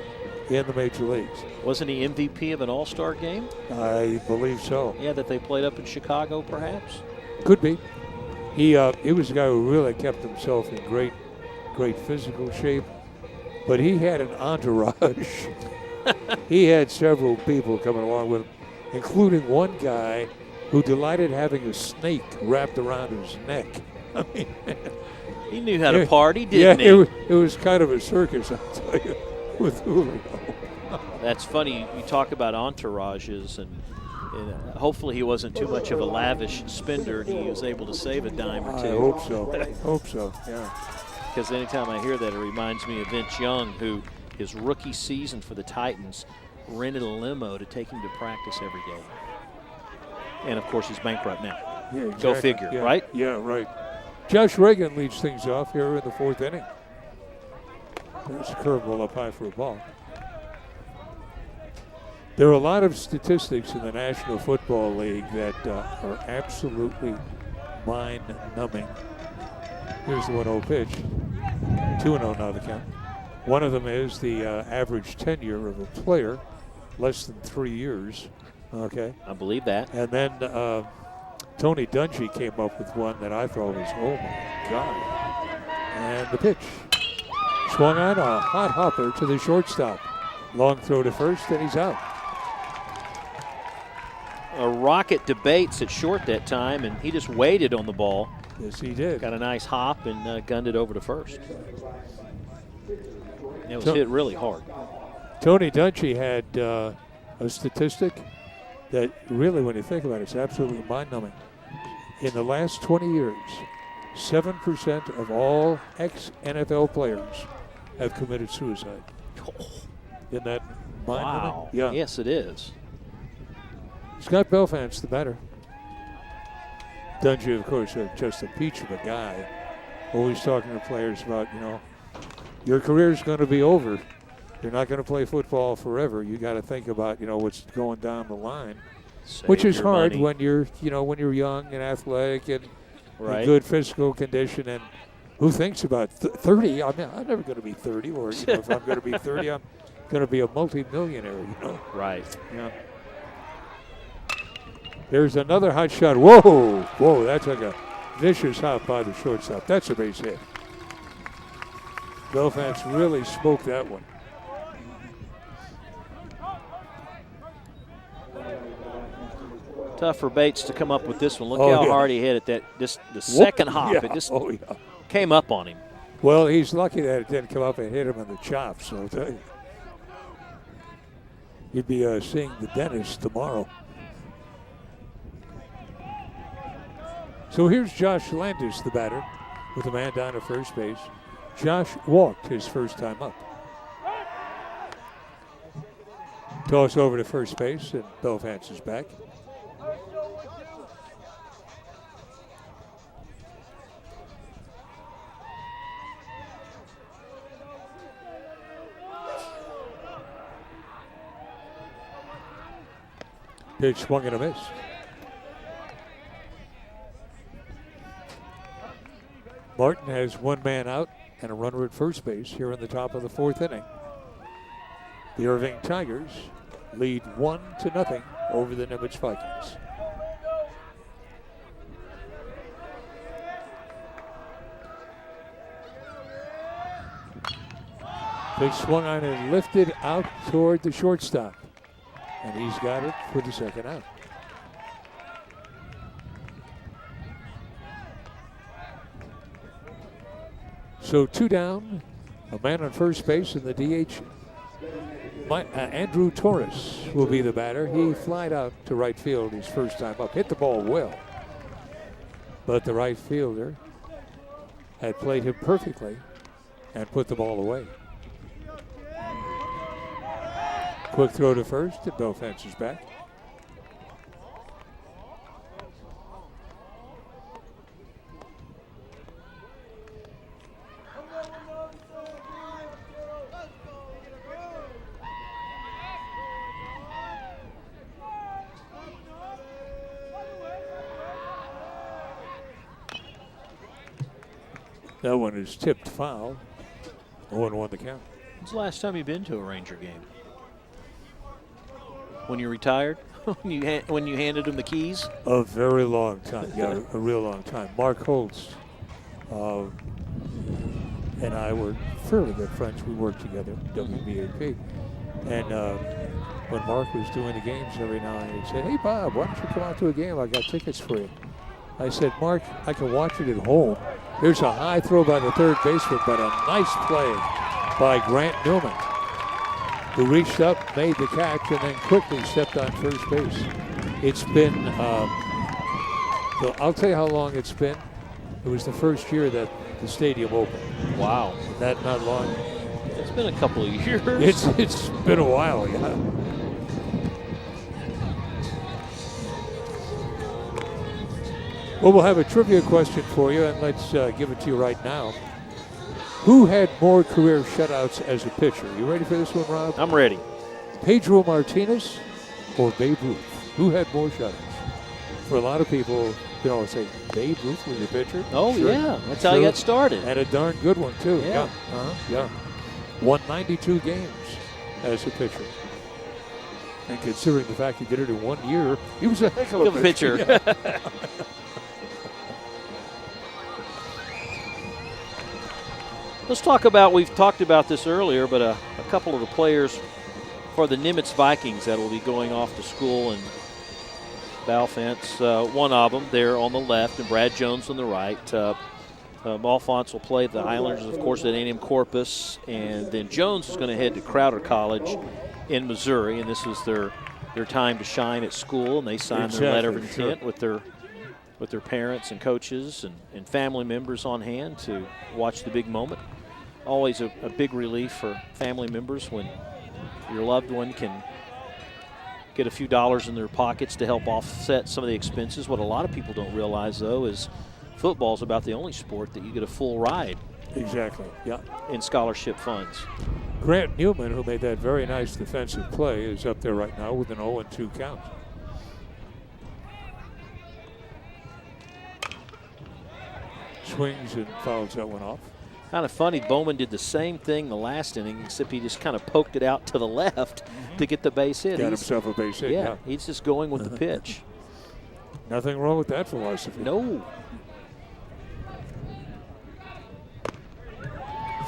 in the major leagues. Wasn't he MVP of an all-star game? I believe so. Yeah, that they played up in Chicago, perhaps? Could be. He was a guy who really kept himself in great great physical shape, but he had an entourage. He had several people coming along with him, including one guy who delighted having a snake wrapped around his neck. I mean, he knew how to party, didn't he? It was kind of a circus, I'll tell you, with Julio. That's funny. You talk about entourages, and hopefully he wasn't too much of a lavish spender. He was able to save a dime or two. I hope so. Hope so, yeah. Because anytime I hear that, it reminds me of Vince Young, who his rookie season for the Titans rented a limo to take him to practice every day. And, of course, he's bankrupt now. Yeah, exactly. Go figure, yeah. right? Yeah, right. Josh Reagan leads things off here in the 4th inning. There's a curveball up high for a ball. There are a lot of statistics in the National Football League that are absolutely mind-numbing. Here's the 1-0 pitch. 2-0 now the count. One of them is the average tenure of a player, less than 3 years. Okay. I believe that. And then Tony Dungy came up with one that I thought was, oh my God. And the pitch. Swung on a hot hopper to the shortstop. Long throw to first, and he's out. A rocket to Bates at short that time, and he just waited on the ball. Yes, he did. Got a nice hop and gunned it over to first. And it was hit really hard. Tony Dungy had a statistic that really, when you think about it, is absolutely mind-numbing. In the last 20 years, 7% of all ex-NFL players have committed suicide. Isn't that mind-numbing? Wow. Yeah. Yes, it is. Scott Belfance, the batter. Dungy, of course, just a peach of a guy. Always talking to players about, your career's going to be over. You're not going to play football forever. You got to think about, what's going down the line, which is hard money. when you're, when you're young and athletic and Right. in good physical condition. And who thinks about 30? I mean, I'm never going to be 30, or if I'm going to be 30, I'm going to be a multimillionaire. Right. Yeah. There's another hot shot. Whoa, that's like a vicious hop by the shortstop. That's a base hit. Belfance really smoked that one. Tough for Bates to come up with this one. Look how hard he hit it. The second hop, it just came up on him. Well, he's lucky that it didn't come up and hit him in the chops. So I'll tell you. He'd be seeing the dentist tomorrow. So here's Josh Landis, the batter, with a man down at first base. Josh walked his first time up. Toss over to first base, and Belfance is back. Pitch swung and a miss. Martin has one man out and a runner at first base here in the top of the 4th inning. The Irving Tigers lead 1-0 over the Nimitz Vikings. Pitch swung on and lifted out toward the shortstop. And he's got it for the second out. So 2 down, a man on first base, and the DH, Andrew Torres, will be the batter. He flied out to right field his first time up, hit the ball well. But the right fielder had played him perfectly and put the ball away. Quick throw to first, and Belfance is back. That one is tipped foul. 0-1 the count. When's the last time you've been to a Ranger game? When you retired? when you handed him the keys? A very long time. Yeah, a real long time. Mark Holtz and I were fairly good friends. We worked together, WBAP. And when Mark was doing the games every now and then, he'd say, "Hey, Bob, why don't you come out to a game? I got tickets for you." I said, "Mark, I can watch it at home. Here's a high throw by the third baseman, but a nice play by Grant Newman, who reached up, made the catch, and then quickly stepped on first base." It's been, I'll tell you how long it's been. It was the first year that the stadium opened. Wow. That not long. It's been a couple of years. It's been a while, yeah. Well, we'll have a trivia question for you, and let's give it to you right now. Who had more career shutouts as a pitcher? You ready for this one, Rob? I'm ready. Pedro Martinez or Babe Ruth? Who had more shutouts? For a lot of people, they always say Babe Ruth was a pitcher. Oh, Sure. yeah. That's how he got started. And a darn good one, too. Yeah. Yeah. Won 92 games as a pitcher. And considering the fact he did it in 1 year, he was a heck of a Good pitcher. Yeah. Let's talk about, we've talked about this earlier, but a couple of the players for the Nimitz Vikings that will be going off to school in Balfence. One of them there on the left and Brad Jones on the right. Alphonse will play the Islanders, of course, at A&M Corpus. And then Jones is going to head to Crowder College in Missouri. And this is their time to shine at school. And they signed their letter of intent with their parents and coaches and family members on hand to watch the big moment. Always a big relief for family members when your loved one can get a few dollars in their pockets to help offset some of the expenses. What a lot of people don't realize, though, is football is about the only sport that you get a full ride. Exactly, yeah. In scholarship funds. Grant Newman, who made that very nice defensive play, is up there right now with an 0-2 count. Swings and fouls that one off. Kind of funny, Bowman did the same thing the last inning, except he just kind of poked it out to the left to get the base hit. Got himself a base hit, yeah. He's just going with the pitch. Nothing wrong with that philosophy. No.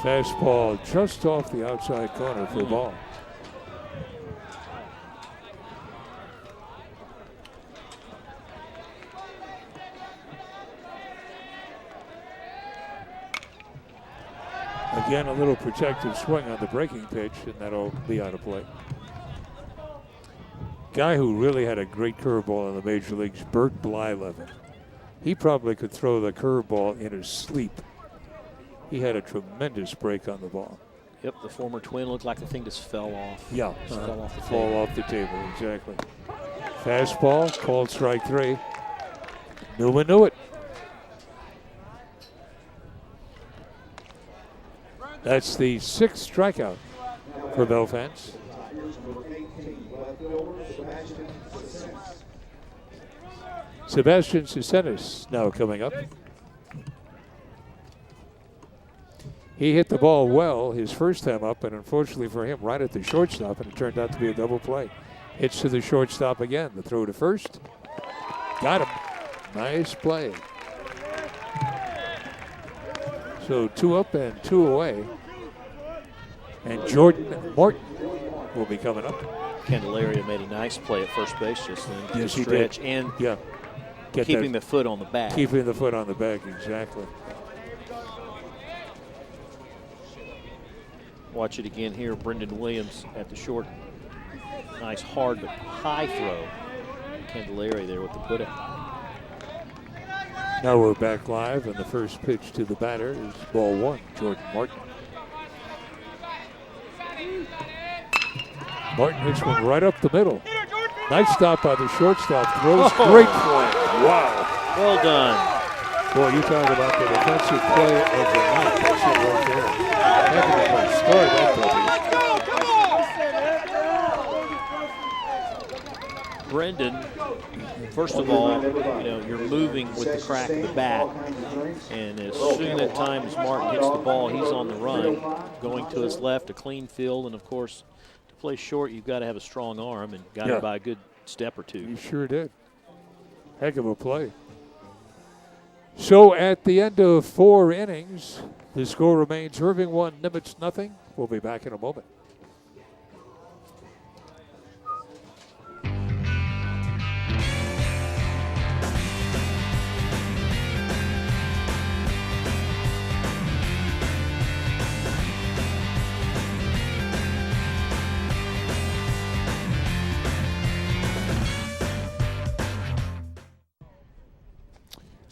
Fastball just off the outside corner for a ball. Again, a little protective swing on the breaking pitch, and that'll be out of play. Guy who really had a great curveball in the major leagues, Bert Blyleven. He probably could throw the curveball in his sleep. He had a tremendous break on the ball. Yep, the former Twin looked like the thing just fell off. Yeah, fell off the fall table. off the table, exactly. Fastball, called strike 3. Newman knew it. That's the 6th strikeout for Belfance. Sebastian Cisenis now coming up. He hit the ball well his first time up, and unfortunately for him, right at the shortstop, and it turned out to be a double play. Hits to the shortstop again. The throw to first. Got him. Nice play. So 2 up and 2 away. And Jordan Martin will be coming up. Candelaria made a nice play at first base just then. Yes, he stretch did. And yeah. keeping the foot on the back. Keeping the foot on the back, exactly. Watch it again here. Brendan Williams at the short. Nice hard but high throw. Candelaria there with the put out. Now we're back live, and the first pitch to the batter is ball 1, Jordan Martin. Martin hits one right up the middle. Nice stop by the shortstop. Throws great play. Wow. Well done. Boy, you talk about the defensive play of the night. That's it right there. Heck of a play. Start that puppy. Brendan, first of all, you're moving with the crack of the bat. And as soon that time as Martin hits the ball, he's on the run. Going to his left, a clean field, and of course, to play short, you've got to have a strong arm, and got it by a good step or two. He sure did. Heck of a play. So at the end of 4 innings, The score remains Irving 1, Nimitz nothing. We'll be back in a moment.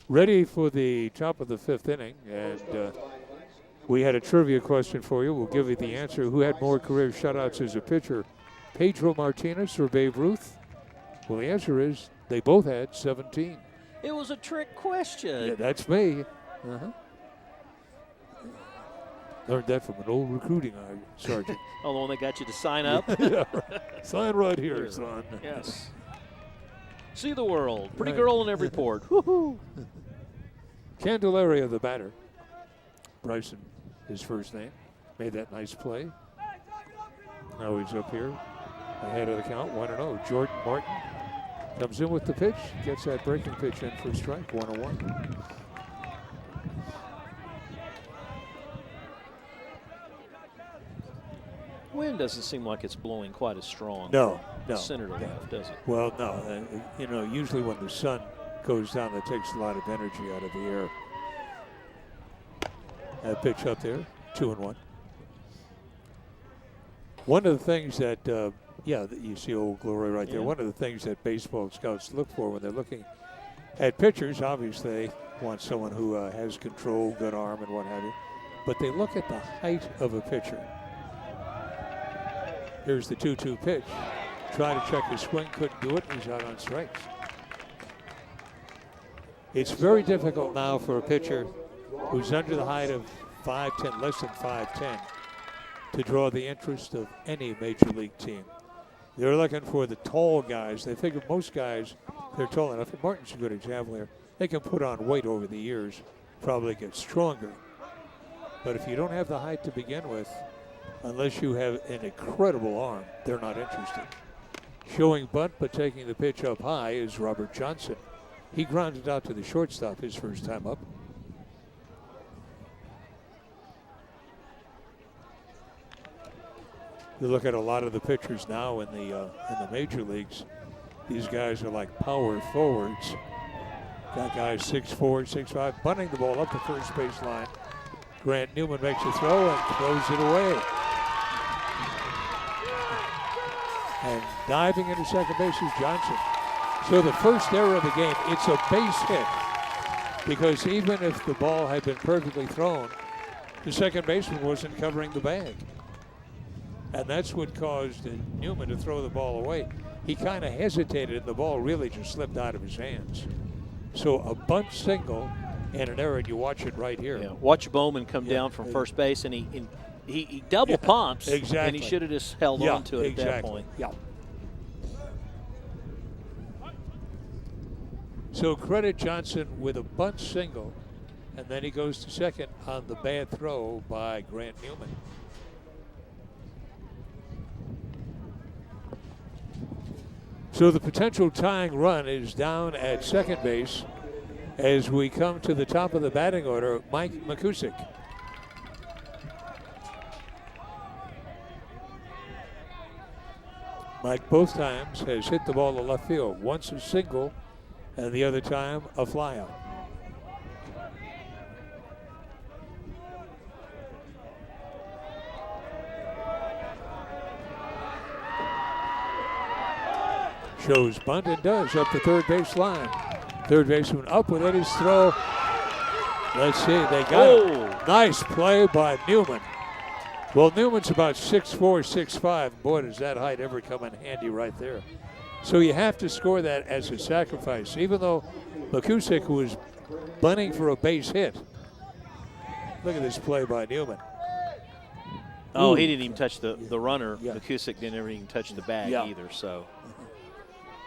Ready for the top of the 5th inning, and we had a trivia question for you. We'll give you the answer. Who had more career shutouts as a pitcher, Pedro Martinez or Babe Ruth? Well, the answer is they both had 17. It was a trick question. Yeah, that's me. Learned that from an old recruiting sergeant. Oh, the one that got you to sign up? Yeah, right. Sign right here, son. Yes. See the world. Pretty girl in every port. Woohoo! Candelaria, the batter. Bryson, his first name, made that nice play. Now he's up here, ahead of the count, 1-0. Jordan Martin comes in with the pitch, gets that breaking pitch in for strike, 1-1. Wind doesn't seem like it's blowing quite as strong. No. Center to left, does it? Well, no. Usually when the sun goes down, that takes a lot of energy out of the air. That pitch up there, 2-1. One of the things that, you see Old Glory right there. One of the things that baseball scouts look for when they're looking at pitchers, obviously they want someone who has control, good arm, and what have you. But they look at the height of a pitcher. Here's the 2-2 pitch. Try to check his swing, couldn't do it, and he's out on strikes. It's very difficult now for a pitcher who's under the height of 5'10", less than 5'10", to draw the interest of any major league team. They're looking for the tall guys. They figure most guys, they're tall enough. And Martin's a good example here. They can put on weight over the years, probably get stronger. But if you don't have the height to begin with, unless you have an incredible arm, they're not interested. Showing bunt but taking the pitch up high is Robert Johnson. He grounded out to the shortstop his first time up. You look at a lot of the pitchers now in the major leagues. These guys are like power forwards. Got guys 6'4", 6'5", bunting the ball up the first base line. Grant Newman makes a throw and throws it away. And diving into second base is Johnson. So the first error of the game, it's a base hit. Because even if the ball had been perfectly thrown, the second baseman wasn't covering the bag. And that's what caused Newman to throw the ball away. He kind of hesitated, and the ball really just slipped out of his hands. So a bunt single and an error, and you watch it right here. Yeah. Watch Bowman come down from first base, and he double pumps, exactly. And he should have just held on to it at that point. Yeah. So credit Johnson with a bunt single, and then he goes to second on the bad throw by Grant Newman. So the potential tying run is down at second base as we come to the top of the batting order, Mike McCusick. Mike both times has hit the ball to left field. Once a single and the other time a flyout. Shows bunt and does up the third base line. Third baseman up with it, his throw. Let's see, they got it. Nice play by Newman. Well, Newman's about 6'4", 6'5". Boy, does that height ever come in handy right there. So you have to score that as a sacrifice. Even though McCusick was bunting for a base hit. Look at this play by Newman. Oh, he didn't even touch the runner. Yeah. McCusick didn't even touch the bag either. So,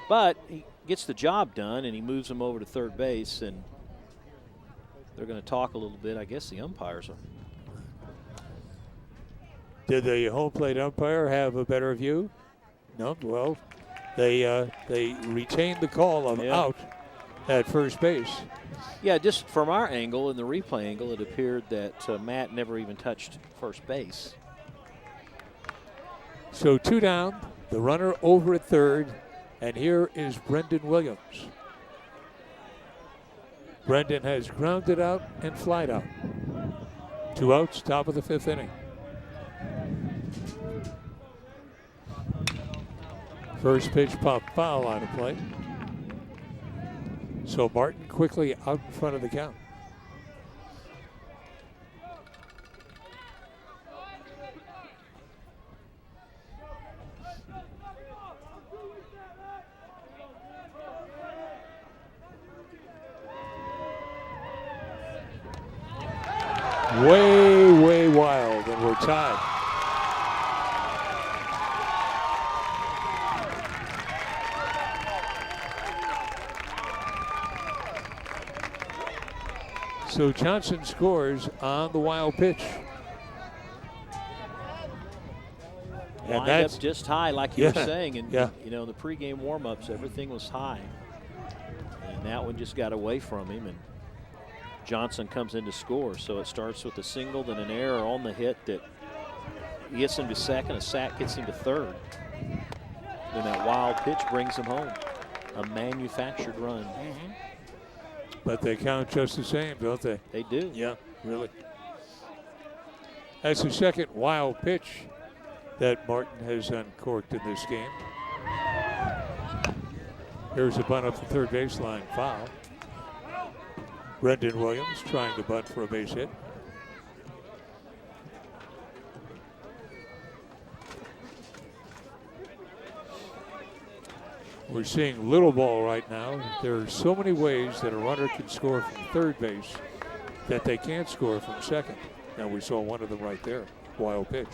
but he gets the job done, and he moves him over to third base, and they're going to talk a little bit. I guess the umpires are. Did the home plate umpire have a better view? No. Well, they retained the call of out at first base. Yeah, just from our angle, in the replay angle, it appeared that Matt never even touched first base. So 2 down, the runner over at third, and here is Brendan Williams. Brendan has grounded out and flied out. 2 outs, top of the 5th inning. First pitch popped foul out of play. So Martin quickly out in front of the count. Way, way wild, and we're tied. So Johnson scores on the wild pitch. And Lined that's up just high, like you were saying. And, yeah. the pregame warm-ups, everything was high. And that one just got away from him, and Johnson comes in to score. So it starts with a single, then an error on the hit that gets him to second. A sack gets him to third. Then that wild pitch brings him home. A manufactured run. Mm-hmm. But they count just the same, don't they? They do. Yeah, really. That's the second wild pitch that Martin has uncorked in this game. Here's a bunt up the third baseline, foul. Brendan Williams trying to bunt for a base hit. We're seeing little ball right now. There are so many ways that a runner can score from third base that they can't score from second. And we saw one of them right there, wild pitch.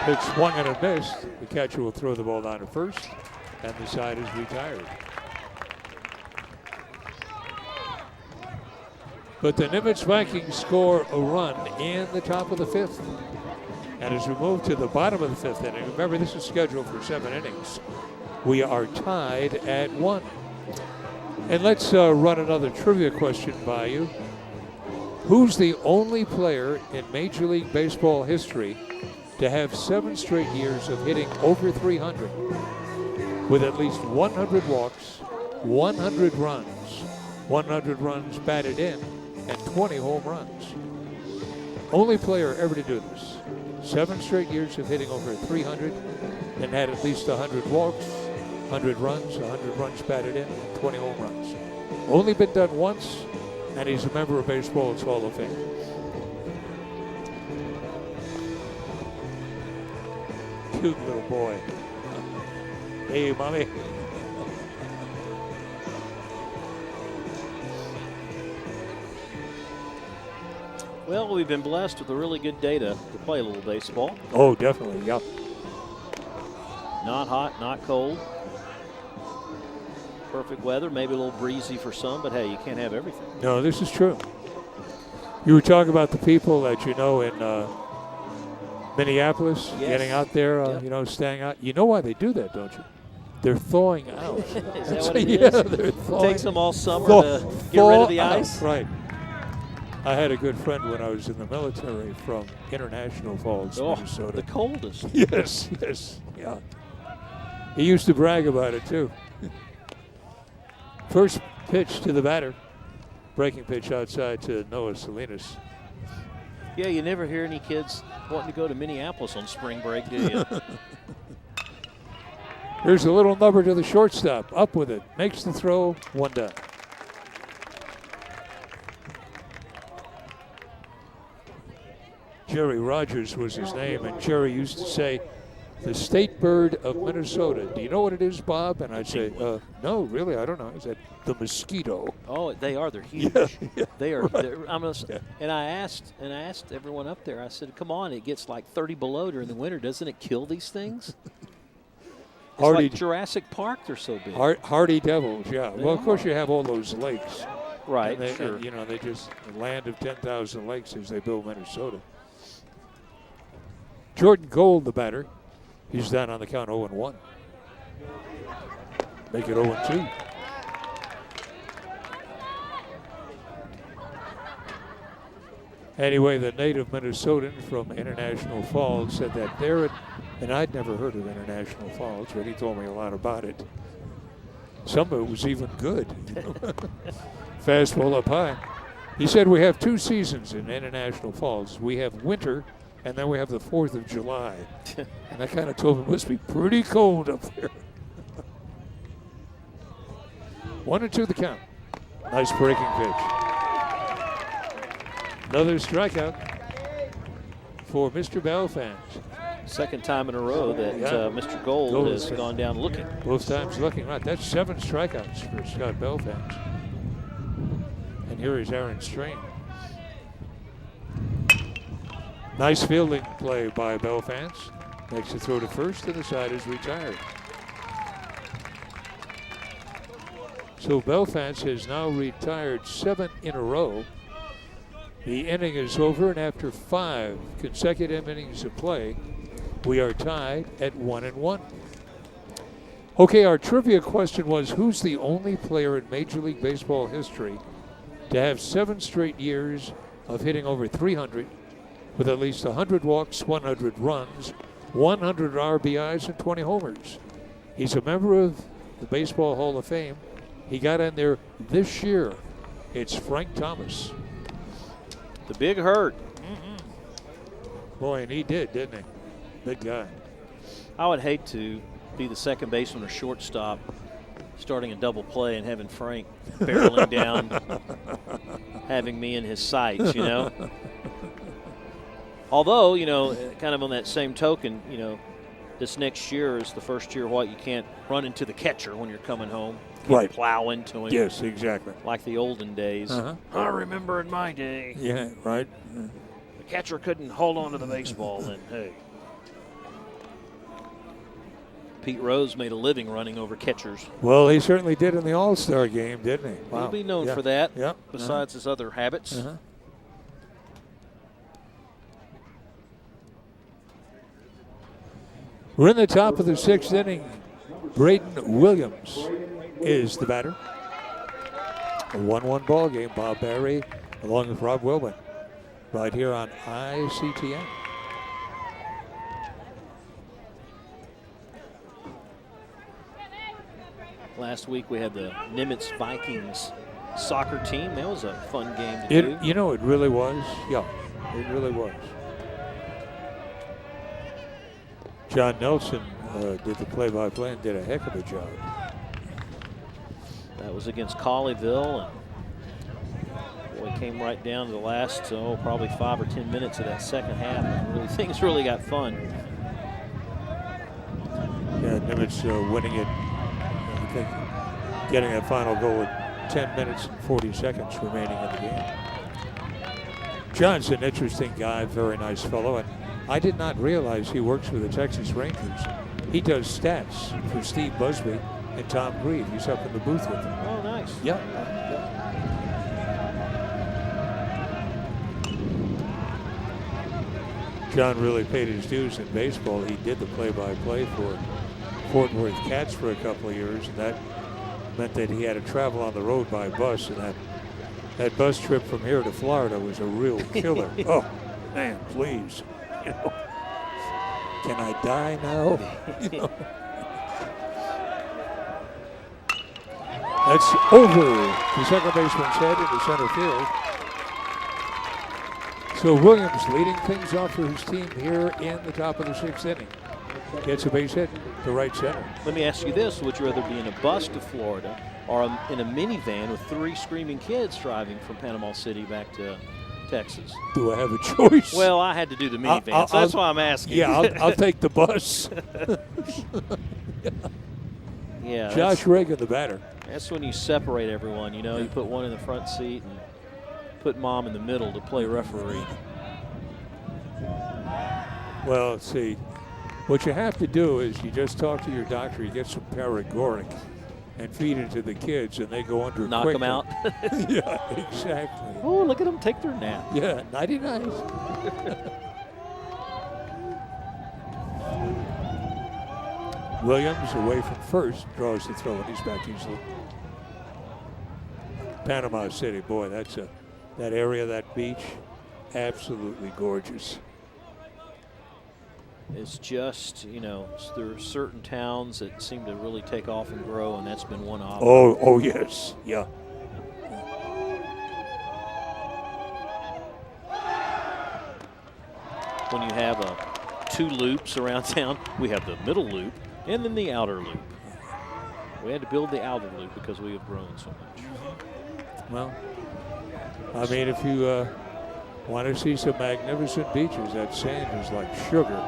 Pitch swung and a missed. The catcher will throw the ball down to first, and the side is retired. But the Nimitz Vikings score a run in the top of the 5th. And as we move to the bottom of the 5th inning, remember this is scheduled for 7 innings. We are tied at 1. And let's run another trivia question by you. Who's the only player in Major League Baseball history to have 7 straight years of hitting over 300 with at least 100 walks, 100 runs batted in, and 20 home runs? Only player ever to do this. 7 straight years of hitting over 300 and had at least 100 walks, 100 runs, 100 runs batted in, and 20 home runs. Only been done once, and he's a member of Baseball's Hall of Fame. Cute little boy. Hey, mommy. Well, we've been blessed with a really good day to play a little baseball. Oh, definitely, yeah. Not hot, not cold. Perfect weather, maybe a little breezy for some, but hey, you can't have everything. No, this is true. You were talking about the people that you know in Minneapolis, yes. getting out there, Yep. staying out. You know why they do that, don't you? They're thawing out. Is that what it Yeah, is? they're It thawing. takes them all summer to get rid of the ice? Right. I had a good friend when I was in the military from International Falls, Minnesota. The coldest. Yes, yeah. He used to brag about it, too. First pitch to the batter. Breaking pitch outside to Noah Salinas. Yeah, you never hear any kids wanting to go to Minneapolis on spring break, do you? Here's a little number to the shortstop. Up with it. Makes the throw. 1 down. Jerry Rogers was his name, and Jerry used to say, the state bird of Minnesota. Do you know what it is, Bob? And I'd say, no, really, I don't know. He said, the mosquito. Oh, they are. They're huge. Yeah, they are. right. And I asked everyone up there. I said, "Come on, it gets like 30 below during the winter. Doesn't it kill these things?" It's like Jurassic Park. They're so big. Hardy Devils, yeah. Well, of course, you have all those lakes. Right. And they, sure. and, they just, the land of 10,000 lakes as they build Minnesota. Jordan Gold, the batter. He's down on the count 0-1. Make it 0-2. Anyway, the native Minnesotan from International Falls said that there, and I'd never heard of International Falls, but he told me a lot about it. Some of it was even good. Fastball up high. He said we have 2 seasons in International Falls. We have winter, and then we have the 4th of July. And I kind of told him it must be pretty cold up there. 1-2 the count. Nice breaking pitch. Another strikeout for Mr. Belfans. Second time in a row that Mr. Gold has gone down looking. Both times looking, right. That's 7 strikeouts for Scott Belfans. And here is Aaron Strain. Nice fielding play by Belfans. Makes the throw to first, and the side is retired. So Belfans has now retired 7 in a row. The inning is over, and after 5 consecutive innings of play, we are tied at 1-1. Okay, our trivia question was, who's the only player in Major League Baseball history to have 7 straight years of hitting over 300 with at least 100 walks, 100 runs, 100 RBIs, and 20 homers? He's a member of the Baseball Hall of Fame. He got in there this year. It's Frank Thomas. The big hurt. Boy, and he did, didn't he? Big guy. I would hate to be the second baseman or shortstop starting a double play and having Frank barreling down, having me in his sights, you know. Although, you know, kind of on that same token, you know, this next year is the first year you can't run into the catcher when you're coming home. Right. Plow into him. Yes, exactly. Like the olden days. I remember in my day. Yeah, right. The catcher couldn't hold on to the baseball, and hey. Pete Rose made a living running over catchers. Well, he certainly did in the All-Star game, didn't he? Wow. He'll be known for that, Yep. besides his other habits. We're in the top of the 6th inning. Braden Williams is the batter. A 1-1 ball game. Bob Barry along with Rob Wilbon right here on ICTN. Last week we had the Nimitz Vikings soccer team. That was a fun game to do. You know, it really was. Yeah, it really was. John Nelson did the play-by-play and did a heck of a job. That was against Colleyville, and boy, came right down to the last, probably 5 or 10 minutes of that second half. And things really got fun. Yeah, Nimitz winning it, I think, getting that final goal with 10 minutes and 40 seconds remaining in the game. John's an interesting guy, very nice fellow, and I did not realize he works for the Texas Rangers. He does stats for Steve Busby and Tom Grieve. He's up in the booth with them. Oh, nice. Yeah. John really paid his dues in baseball. He did the play-by-play for Fort Worth Cats for a couple of years, and that meant that he had to travel on the road by bus, and that bus trip from here to Florida was a real killer. Oh, man, please. You know, can I die now? You know. That's over the second baseman's head into center field. So Williams leading things off for his team here in the top of the 6th inning. Gets a base hit to right center. Let me ask you this. Would you rather be in a bus to Florida or in a minivan with 3 screaming kids driving from Panama City back to Texas? Do I have a choice? Well, I had to do the minivan, so that's why I'm asking. Yeah, I'll take the bus. Yeah. Josh Reagan, the batter. That's when you separate everyone. You know, you put one in the front seat and put mom in the middle to play referee. Well, let's see. What you have to do is you just talk to your doctor, you get some Paregoric and feed it to the kids, and they go under Knock quicker. them out. Yeah, exactly. Oh, look at them take their nap. Yeah, nighty-night. Williams away from first, draws the throw, and he's back easily. Panama City, boy, that area, that beach, absolutely gorgeous. It's just, there are certain towns that seem to really take off and grow, and that's been one of them. Oh yes, yeah. When you have two loops around town, we have the middle loop and then the outer loop. We had to build the outer loop because we have grown so much. Well, I mean, if you want to see some magnificent beaches, that sand is like sugar.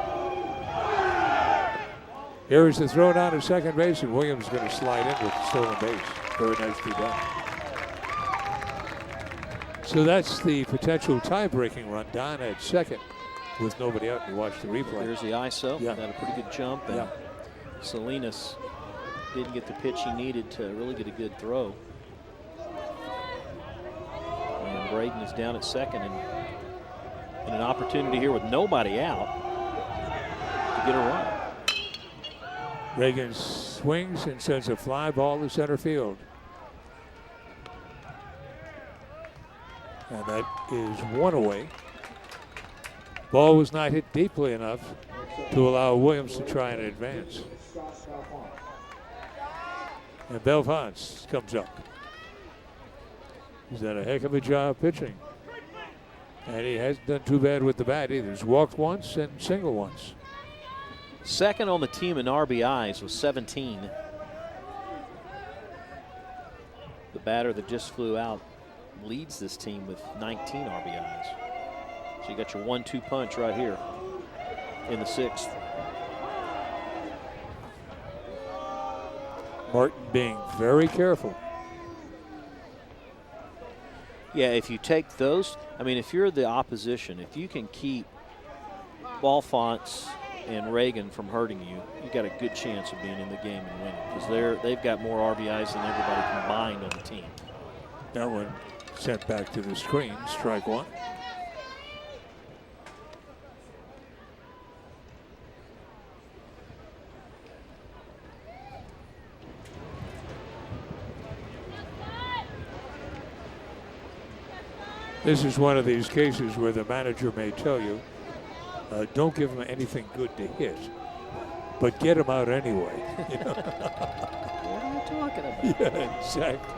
Here is the throw down to second base, and Williams is going to slide in with the stolen base. Very nicely done. So that's the potential tie-breaking run. Don at second with nobody out. You watch the replay. There's the ISO. Yeah. Got a pretty good jump. And Salinas didn't get the pitch he needed to really get a good throw. And Braden is down at second, and an opportunity here with nobody out to get a run. Reagan swings and sends a fly ball to center field. And that is one away. Ball was not hit deeply enough to allow Williams to try and advance. And Belfons comes up. He's done a heck of a job pitching. And he hasn't done too bad with the bat either. He's walked once and singled once. Second on the team in RBIs with 17. The batter that just flew out leads this team with 19 RBIs. So you got your 1-2 punch right here in the sixth. Martin being very careful. Yeah, if you take those, if you're the opposition, if you can keep Belfons and Reagan from hurting you, you got a good chance of being in the game and winning because they've got more RBIs than everybody combined on the team. That one sent back to the screen, strike one. This is one of these cases where the manager may tell you, don't give him anything good to hit, but get him out anyway. What are you talking about? Yeah, exactly.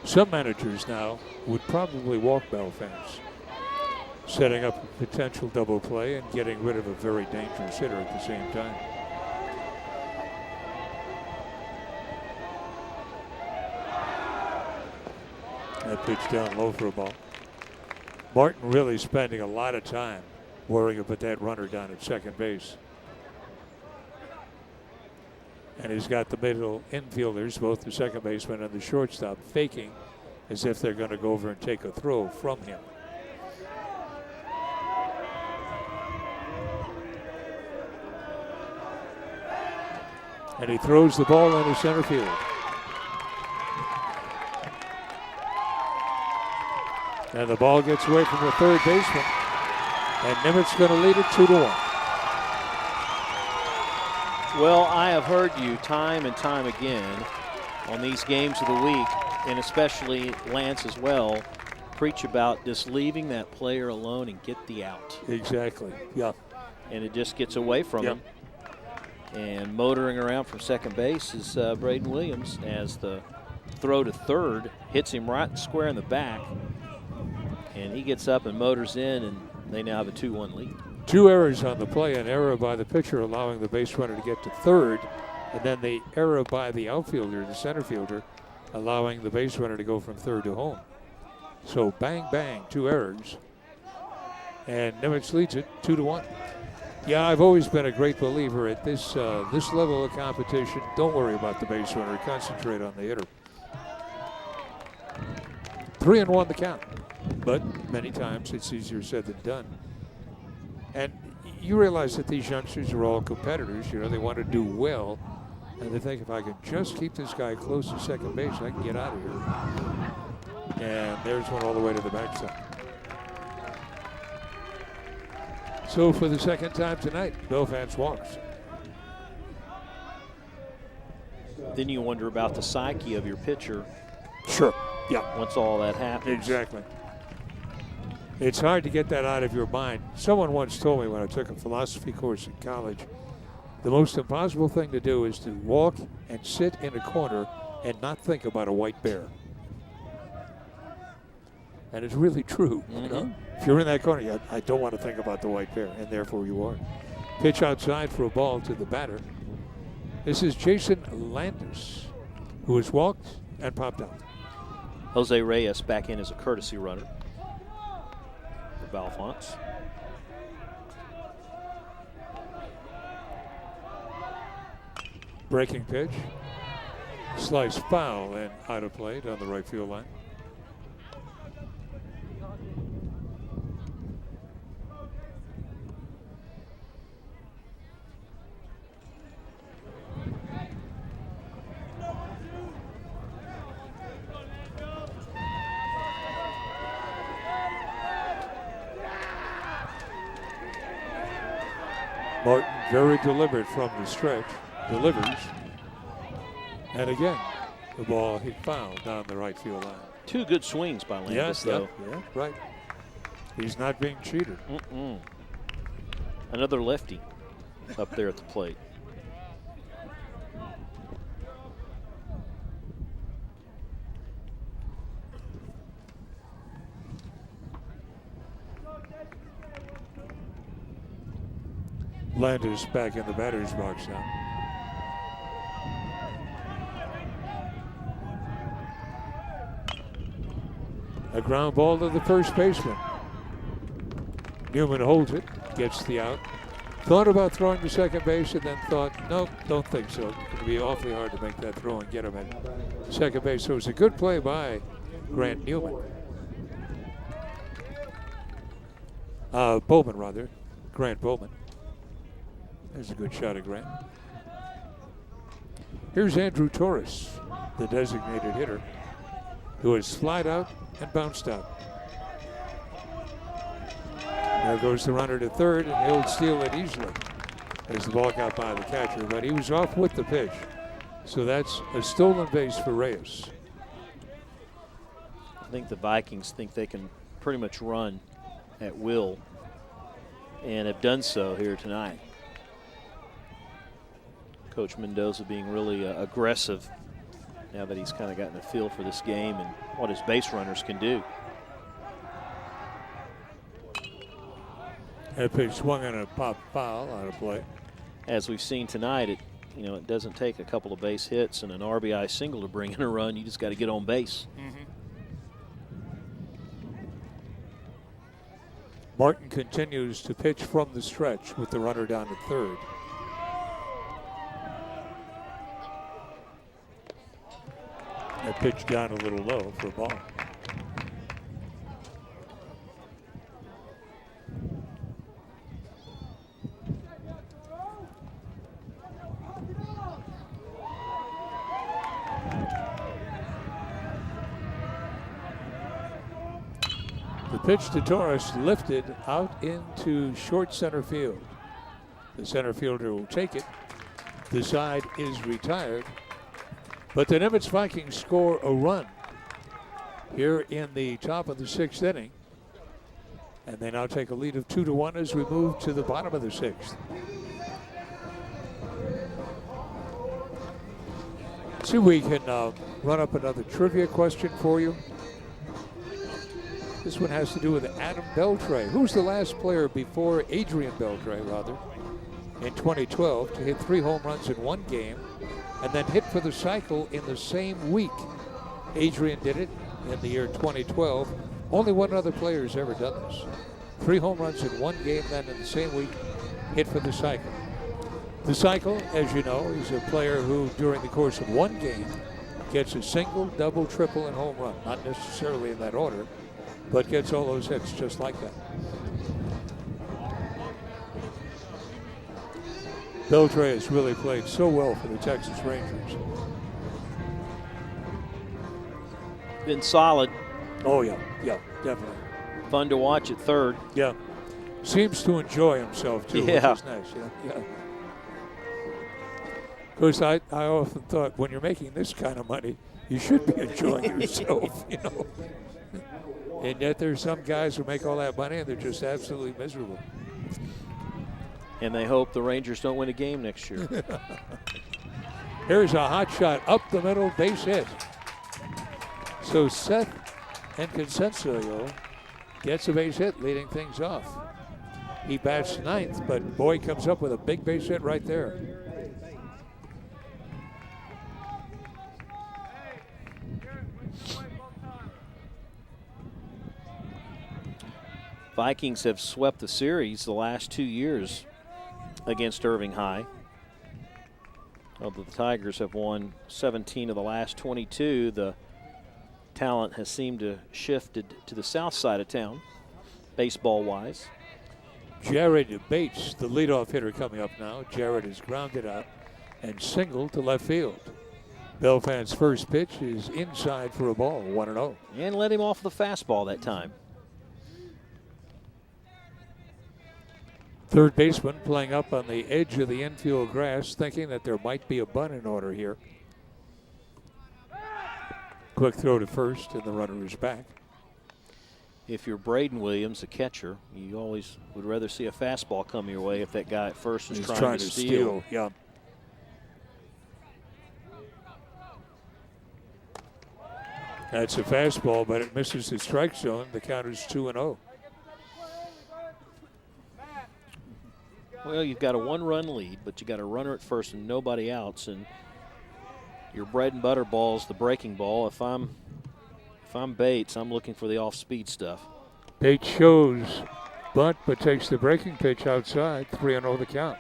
Some managers now would probably walk Belfons, setting up a potential double play and getting rid of a very dangerous hitter at the same time. That pitch down low for a ball. Martin really spending a lot of time worrying about that runner down at second base. And he's got the middle infielders, both the second baseman and the shortstop, faking as if they're going to go over and take a throw from him. And he throws the ball into center field. And the ball gets away from the third baseman. And Nimitz going to lead it 2-1. Well, I have heard you time and time again on these games of the week, and especially Lance as well, preach about just leaving that player alone and get the out. Exactly, yeah. And it just gets away from him. And motoring around from second base is Braden Williams as the throw to third hits him right square in the back. And he gets up and motors in, and they now have a 2-1 lead. 2 errors on the play, an error by the pitcher allowing the base runner to get to third, and then the error by the outfielder, the center fielder, allowing the base runner to go from third to home. So bang, bang, 2 errors. And Nimitz leads it 2-1. Yeah, I've always been a great believer at this level of competition. Don't worry about the base runner. Concentrate on the hitter. 3-1 the count. But many times it's easier said than done. And you realize that these youngsters are all competitors. They want to do well. And they think, if I can just keep this guy close to second base, I can get out of here. And there's one all the way to the backside. So for the second time tonight, Belfast walks. Then you wonder about the psyche of your pitcher. Sure. Yeah. Once all that happens. Exactly. It's hard to get that out of your mind. Someone once told me when I took a philosophy course in college, the most impossible thing to do is to walk and sit in a corner and not think about a white bear. And it's really true. Mm-hmm. You know? If you're in that corner, I don't want to think about the white bear, and therefore you are. Pitch outside for a ball to the batter. This is Jason Landis, who has walked and popped out. Jose Reyes back in as a courtesy runner for Belfonts. Breaking pitch. Slice foul and out of play down the right field line. Martin very deliberate from the stretch. Delivers. And again, the ball hit foul down the right field line. Two good swings by Landis, Yes, though. yeah, right. He's not being cheated. Another lefty up there at the plate. Landis back in the batter's box now. A ground ball to the first baseman. Newman holds it, gets the out. Thought about throwing to second base and then thought, nope, don't think so. It's going to be awfully hard to make that throw and get him at second base. So it was a good play by Grant Newman. Bowman, rather. Grant Bowman. There's a good shot at Grant. Here's Andrew Torres, the designated hitter, who has flied out and bounced out. There goes the runner to third, and he'll steal it easily as the ball got by the catcher, but he was off with the pitch. So that's a stolen base for Reyes. I think the Vikings think they can pretty much run at will and have done so here tonight. Coach Mendoza being really aggressive now that he's kind of gotten a feel for this game and what his base runners can do. That pitch swung on a pop foul out of play. As we've seen tonight, it doesn't take a couple of base hits and an RBI single to bring in a run. You just got to get on base. Martin continues to pitch from the stretch with the runner down to third. That pitch down a little low for a ball. The pitch to Torres lifted out into short center field. The center fielder will take it. The side is retired. But the Nimitz Vikings score a run here in the top of the sixth inning. And they now take a lead of 2-1 as we move to the bottom of the sixth. See if we can run up another trivia question for you. This one has to do with Adam Beltre. Who's the last player before Adrian Beltre, rather, in 2012 to hit 3 home runs in one game and then hit for the cycle in the same week? Adrian did it in the year 2012. Only one other player has ever done this. 3 home runs in one game, then in the same week, hit for the cycle. The cycle, as you know, is a player who, during the course of one game, gets a single, double, triple, and home run. Not necessarily in that order, but gets all those hits just like that. Beltre has really played so well for the Texas Rangers. Been solid Oh, yeah, definitely. Fun to watch at third. Yeah. Seems to enjoy himself, too, Yeah. which is nice. Yeah. Of course, I often thought when you're making this kind of money, you should be enjoying yourself, you know. And yet there's some guys who make all that money and they're just absolutely miserable. And they hope the Rangers don't win a game next year. Here's a hot shot up the middle, base hit. So Seth Inconsencio gets a base hit, leading things off. He bats ninth, but Boyd comes up with a big base hit right there. Vikings have swept the series the last 2 years against Irving High. Although the Tigers have won 17 of the last 22, the talent has seemed to shifted to the south side of town, baseball-wise. Jared Bates, the leadoff hitter, coming up now. Jared is grounded out and singled to left field. Belfan's first pitch is inside for a ball, 1-0. And let him off the fastball that time. Third baseman playing up on the edge of the infield grass, thinking that there might be a bunt in order here. Quick throw to first, and the runner is back. If you're Braden Williams, the catcher, you always would rather see a fastball come your way if that guy at first is trying to steal. Yeah. That's a fastball, but it misses the strike zone. The count is 2-0. Well, you've got a one-run lead, but you got a runner at first and nobody outs, and your bread and butter ball is the breaking ball. If I'm Bates, I'm looking for the off-speed stuff. Bates shows bunt, but takes the breaking pitch outside. 3-0 the count.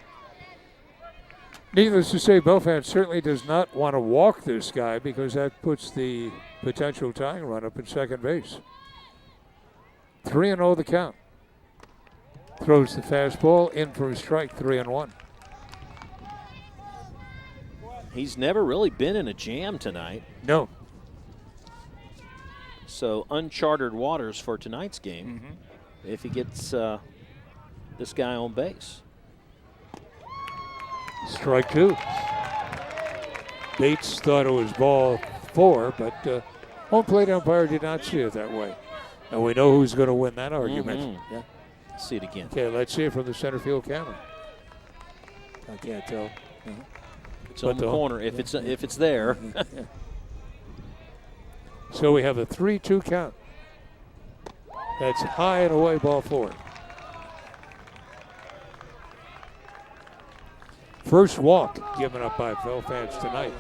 Needless to say, Belfast certainly does not want to walk this guy because that puts the potential tying run up at second base. 3-0 the count. Throws the fastball in for a strike, 3-1. He's never really been in a jam tonight. No. So uncharted waters for tonight's game if he gets this guy on base. Strike two. Bates thought it was ball 4, but home plate umpire did not see it that way. And we know who's going to win that argument. Yeah. See it again. Okay, let's see it from the center field camera. I can't tell. It's on the corner if it's there. So we have a 3-2 count. That's high and away, ball 4. First walk given up by Belfast tonight.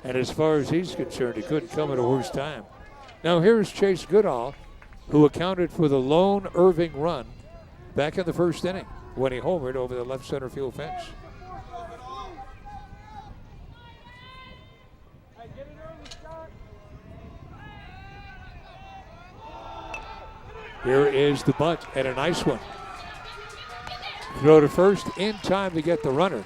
And as far as he's concerned, he couldn't come at a worse time. Now here's Chase Goodall, who accounted for the lone Irving run back in the first inning when he homered over the left center field fence. Here is the bunt, and a nice one. Throw to first in time to get the runner.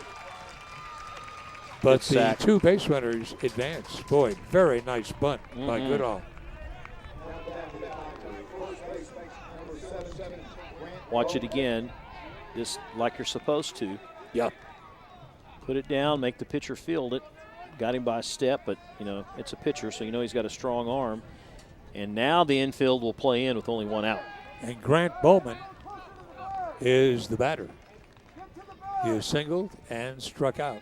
But the two base runners advance. Boy, very nice bunt by Goodall. Watch it again, just like you're supposed to. Yeah. Put it down, make the pitcher field it. Got him by a step, but, it's a pitcher, so he's got a strong arm. And now the infield will play in with only one out. And Grant Bowman is the batter. He is singled and struck out.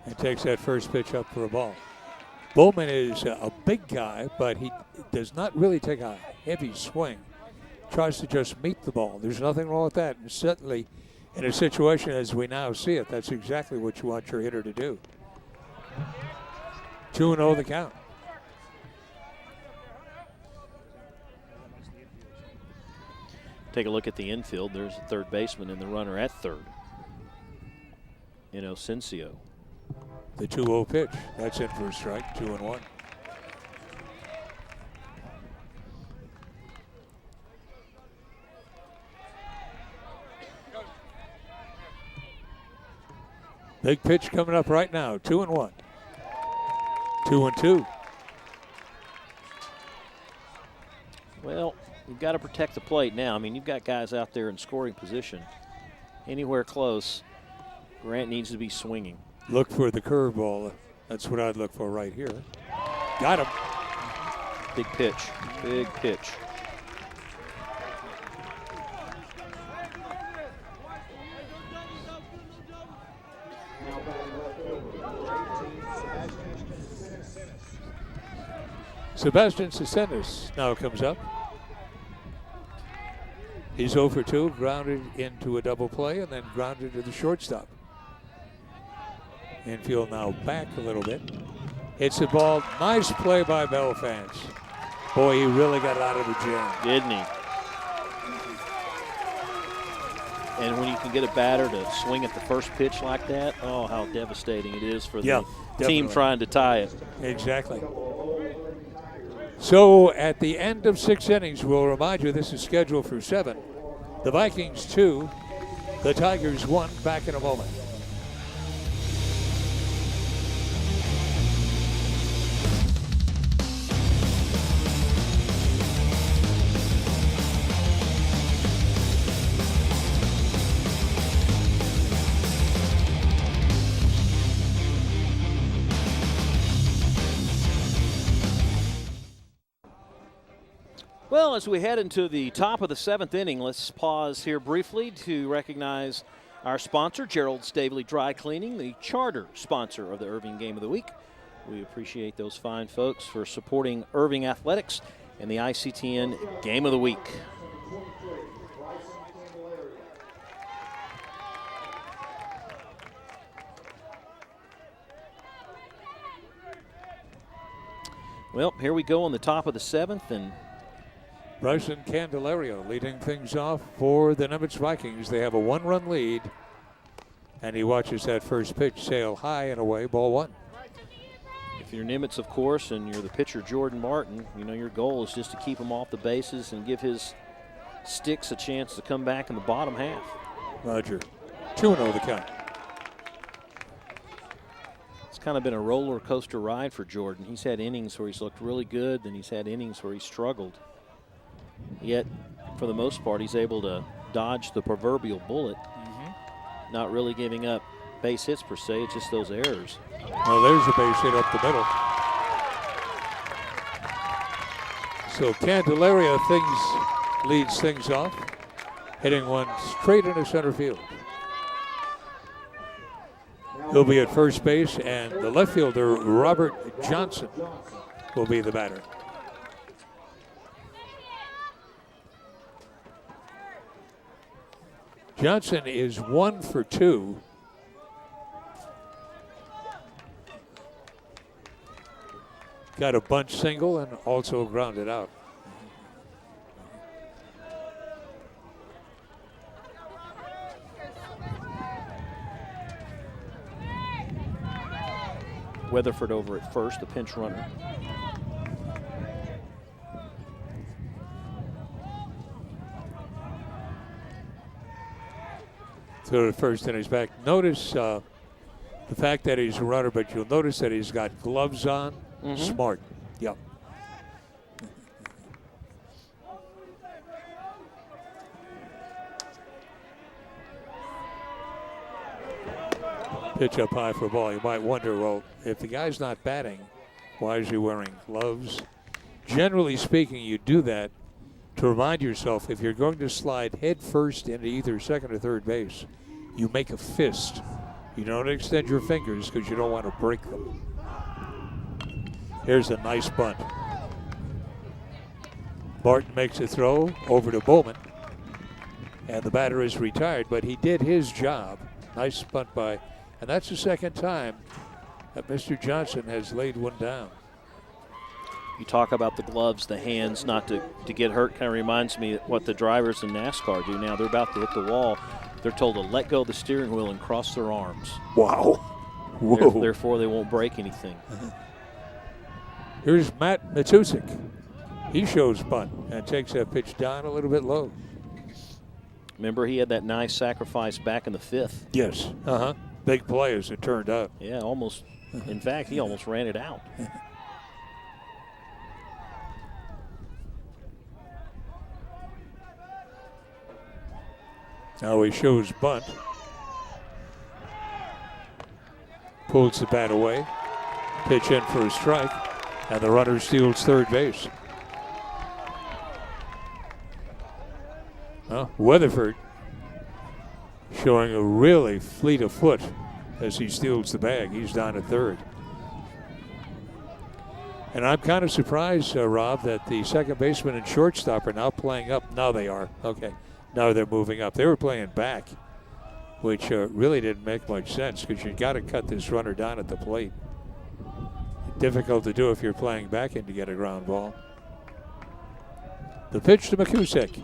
And takes that first pitch up for a ball. Bowman is a big guy, but he does not really take a heavy swing. Tries to just meet the ball. There's nothing wrong with that. And certainly in a situation as we now see it, that's exactly what you want your hitter to do. 2-0 the count. Take a look at the infield. There's the third baseman and the runner at third. Inocencio. The 2-0 pitch. That's in for a strike, 2-1. Big pitch coming up right now, 2-1. 2-2. You've got to protect the plate now. I mean, you've got guys out there in scoring position. Anywhere close, Grant needs to be swinging. Look for the curveball. That's what I'd look for right here. Got him. Big pitch. Big pitch. Sebastian Cicenas now comes up. He's 0 for 2, grounded into a double play and then grounded to the shortstop. Infield now back a little bit. Hits the ball. Nice play by Bell fans. Boy, he really got out of the jam. Didn't he? And when you can get a batter to swing at the first pitch like that, oh, how devastating it is for the team trying to tie it. Exactly. So at the end of 6 innings, we'll remind you this is scheduled for 7. The Vikings 2, the Tigers 1. Back in a moment. Well, as we head into the top of the 7th inning, let's pause here briefly to recognize our sponsor, Gerald Stavely Dry Cleaning, the charter sponsor of the Irving Game of the Week. We appreciate those fine folks for supporting Irving Athletics and the ICTN Game of the Week. Well, here we go on the top of the 7th, and Bryson Candelario leading things off for the Nimitz Vikings. They have a 1-run lead, and he watches that first pitch sail high and away, ball 1. If you're Nimitz, of course, and you're the pitcher Jordan Martin, you know your goal is just to keep him off the bases and give his sticks a chance to come back in the bottom half. Roger. 2-0 the count. It's kind of been a roller coaster ride for Jordan. He's had innings where he's looked really good, then he's had innings where he's struggled. Yet, for the most part, he's able to dodge the proverbial bullet, not really giving up base hits per se, it's just those errors. Well, there's a base hit up the middle. So Candelario leads things off, hitting one straight into center field. He'll be at first base, and the left fielder, Robert Johnson, will be the batter. Johnson is 1 for 2. Got a bunch single and also grounded out. Weatherford over at first, the pinch runner. So the first and he's back. Notice the fact that he's a runner, but you'll notice that he's got gloves on. Smart. Yep. Pitch up high for a ball. You might wonder, well, if the guy's not batting, why is he wearing gloves? Generally speaking, you do that to remind yourself if you're going to slide head first into either second or third base, you make a fist. You don't extend your fingers because you don't want to break them. Here's a nice bunt. Martin makes a throw over to Bowman, and the batter is retired, but he did his job. Nice bunt by, and that's the second time that Mr. Johnson has laid one down. You talk about the gloves, the hands, not to get hurt. Kind of reminds me of what the drivers in NASCAR do now. They're about to hit the wall. They're told to let go of the steering wheel and cross their arms. Wow. Whoa. Therefore, they won't break anything. Here's Matt Matusik. He shows bunt and takes that pitch down a little bit low. Remember, he had that nice sacrifice back in the 5th. Yes. Big play as it turned out. Yeah, almost. In fact, he almost ran it out. Now he shows bunt. Pulls the bat away. Pitch in for a strike. And the runner steals third base. Well, Weatherford showing a really fleet of foot as he steals the bag. He's down at third. And I'm kind of surprised, Rob, that the second baseman and shortstop are now playing up. Now they are. Okay. Now they're moving up. They were playing back, which really didn't make much sense because you got to cut this runner down at the plate. Difficult to do if you're playing back in to get a ground ball. The pitch to McCusick.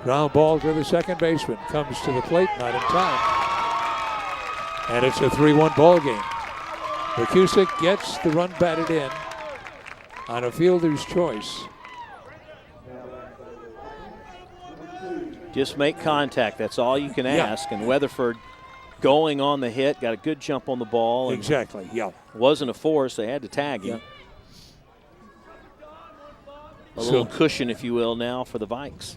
Ground ball to the second baseman. Comes to the plate, not in time. And it's a 3-1 ball game. McCusick gets the run batted in on a fielder's choice. Just make contact. That's all you can ask. And Weatherford going on the hit, got a good jump on the ball. Exactly, yeah. Wasn't a force. They had to tag him. A little cushion, if you will, now for the Vikes.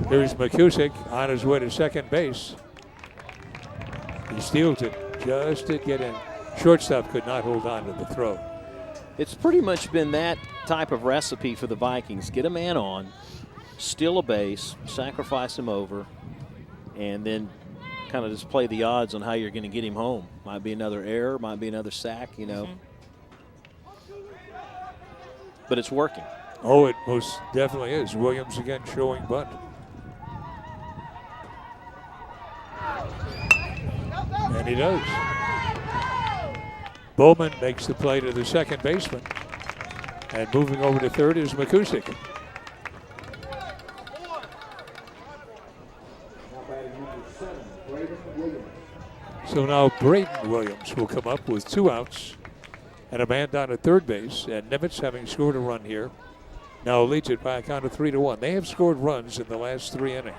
Here's McCusick on his way to second base. He steals it. Just did get in. Shortstop could not hold on to the throw. It's pretty much been that type of recipe for the Vikings. Get a man on, steal a base, sacrifice him over, and then kind of just play the odds on how you're going to get him home. Might be another error, might be another sack, you know. But it's working. Oh, it most definitely is. Williams again showing bunt. And he does. Bowman makes the play to the second baseman. And moving over to third is McCusick. So now Braden Williams will come up with 2 outs and a man down at third base. And Nimitz, having scored a run here, now leads it by a count of 3-1. They have scored runs in the last 3 innings.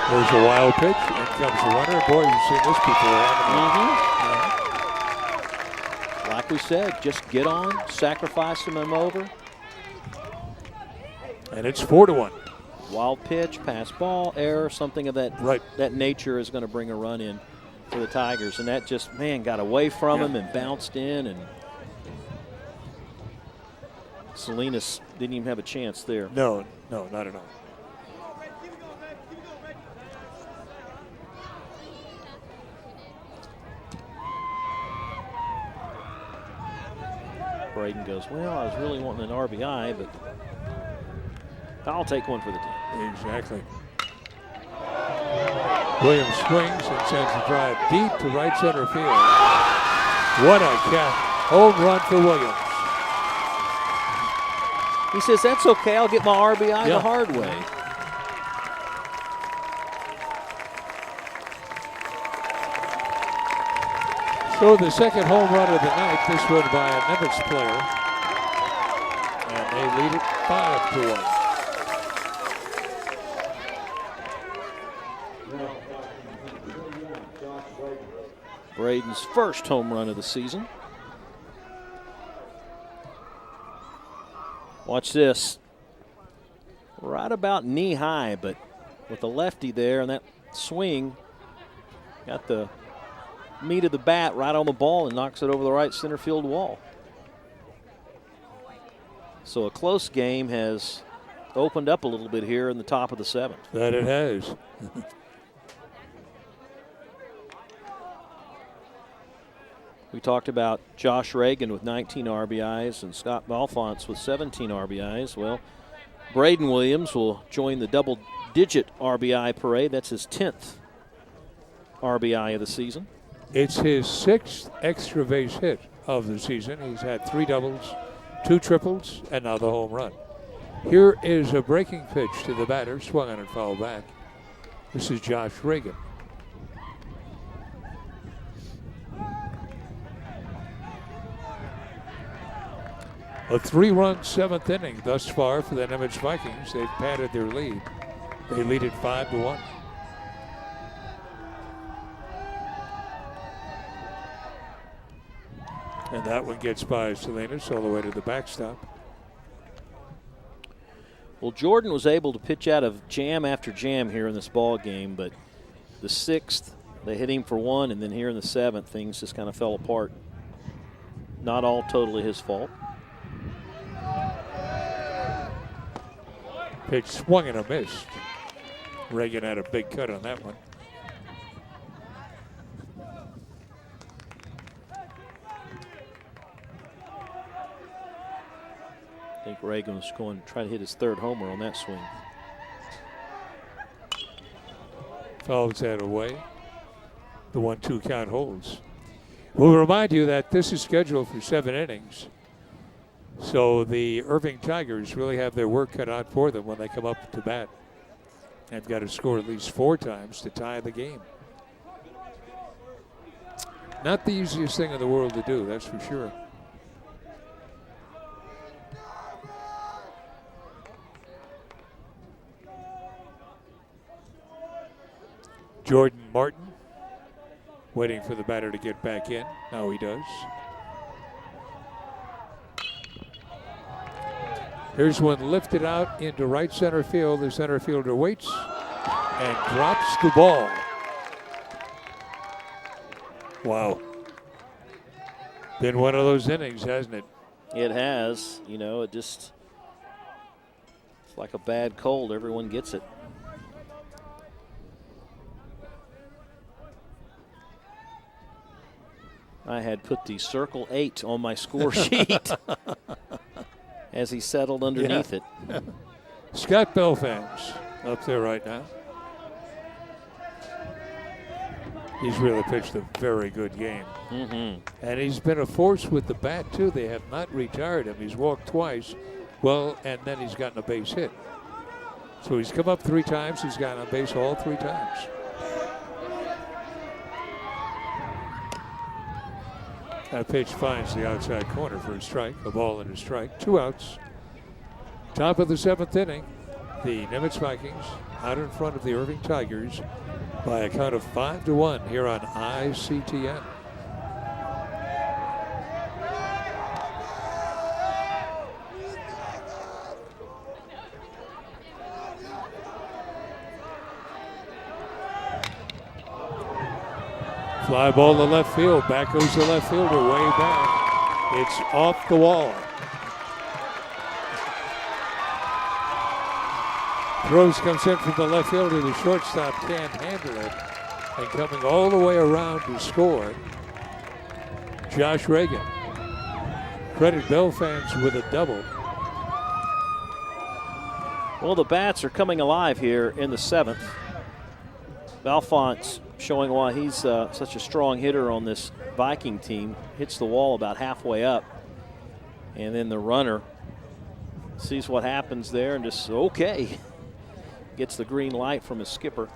There's a wild pitch. In comes the runner. Boy, you've seen this before. Like we said, just get on, sacrifice him over. And it's 4-1. Wild pitch, pass ball, error, something of that that nature is going to bring a run in for the Tigers. And that just, man, got away from him and bounced in. And Salinas didn't even have a chance there. No, not at all. Braden goes, well, I was really wanting an RBI, but I'll take one for the team. Exactly. Williams swings and sends the drive deep to right center field. What a catch. Home run for Williams. He says, that's okay. I'll get my RBI the hard way. So the second home run of the night, this one by a Nimitz player. And they lead it 5-1. Braden's first home run of the season. Watch this. Right about knee high, but with the lefty there and that swing, got the meat of the bat right on the ball and knocks it over the right center field wall. So a close game has opened up a little bit here in the top of the 7th. That it has. We talked about Josh Reagan with 19 RBIs and Scott Malfonts with 17 RBIs. Well, Braden Williams will join the double-digit RBI parade. That's his 10th RBI of the season. It's his 6th extra base hit of the season. He's had 3 doubles, 2 triples, and now the home run. Here is a breaking pitch to the batter, swung on and fouled back. This is Josh Reagan. A 3-run 7th inning thus far for the Nimitz Vikings. They've padded their lead. They lead it 5-1. And that one gets by Salinas all the way to the backstop. Well, Jordan was able to pitch out of jam after jam here in this ball game, but the 6th, they hit him for 1, and then here in the 7th, things just kind of fell apart. Not all totally his fault. Pitch swung and a missed. Reagan had a big cut on that one. I think Reagan was going to try to hit his 3rd homer on that swing. Fouls that away. The 1-2 count holds. We'll remind you that this is scheduled for 7 innings. So the Irving Tigers really have their work cut out for them when they come up to bat. They've got to score at least 4 times to tie the game. Not the easiest thing in the world to do, that's for sure. Jordan Martin waiting for the batter to get back in. Now he does. Here's one lifted out into right center field. The center fielder waits and drops the ball. Wow. Been one of those innings, hasn't it? It has. You know, it's like a bad cold. Everyone gets it. I had put the circle 8 on my score sheet as he settled underneath it. Scott Belfans up there right now. He's really pitched a very good game. And he's been a force with the bat, too. They have not retired him. He's walked twice. Well, and then he's gotten a base hit. So he's come up 3 times. He's gotten on base all 3 times. That pitch finds the outside corner for a strike, a ball and a strike, 2 outs. Top of the 7th inning, the Nimitz Vikings out in front of the Irving Tigers by a count of 5-1 here on ICTN. Fly ball to left field. Back goes the left fielder, way back. It's off the wall. Throws comes in from the left fielder. The shortstop can't handle it. And coming all the way around to score, Josh Reagan. Credit Belfans with a double. Well, the bats are coming alive here in the 7th. Belfans showing why he's such a strong hitter on this Viking team. Hits the wall about halfway up. And then the runner sees what happens there and just, okay. Gets the green light from his skipper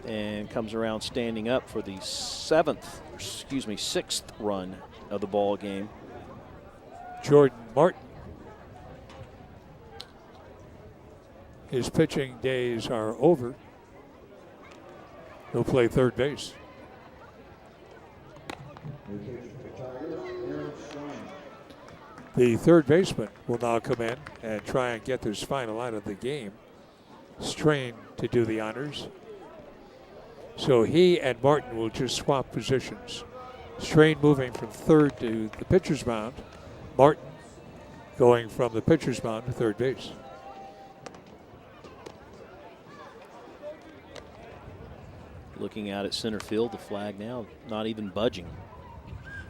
and comes around standing up for the 6th run of the ball game. Jordan Martin. His pitching days are over. He'll play third base. The third baseman will now come in and try and get this final out of the game. Strain to do the honors. So he and Martin will just swap positions. Strain moving from third to the pitcher's mound. Martin going from the pitcher's mound to third base. Looking out at center field, the flag now not even budging.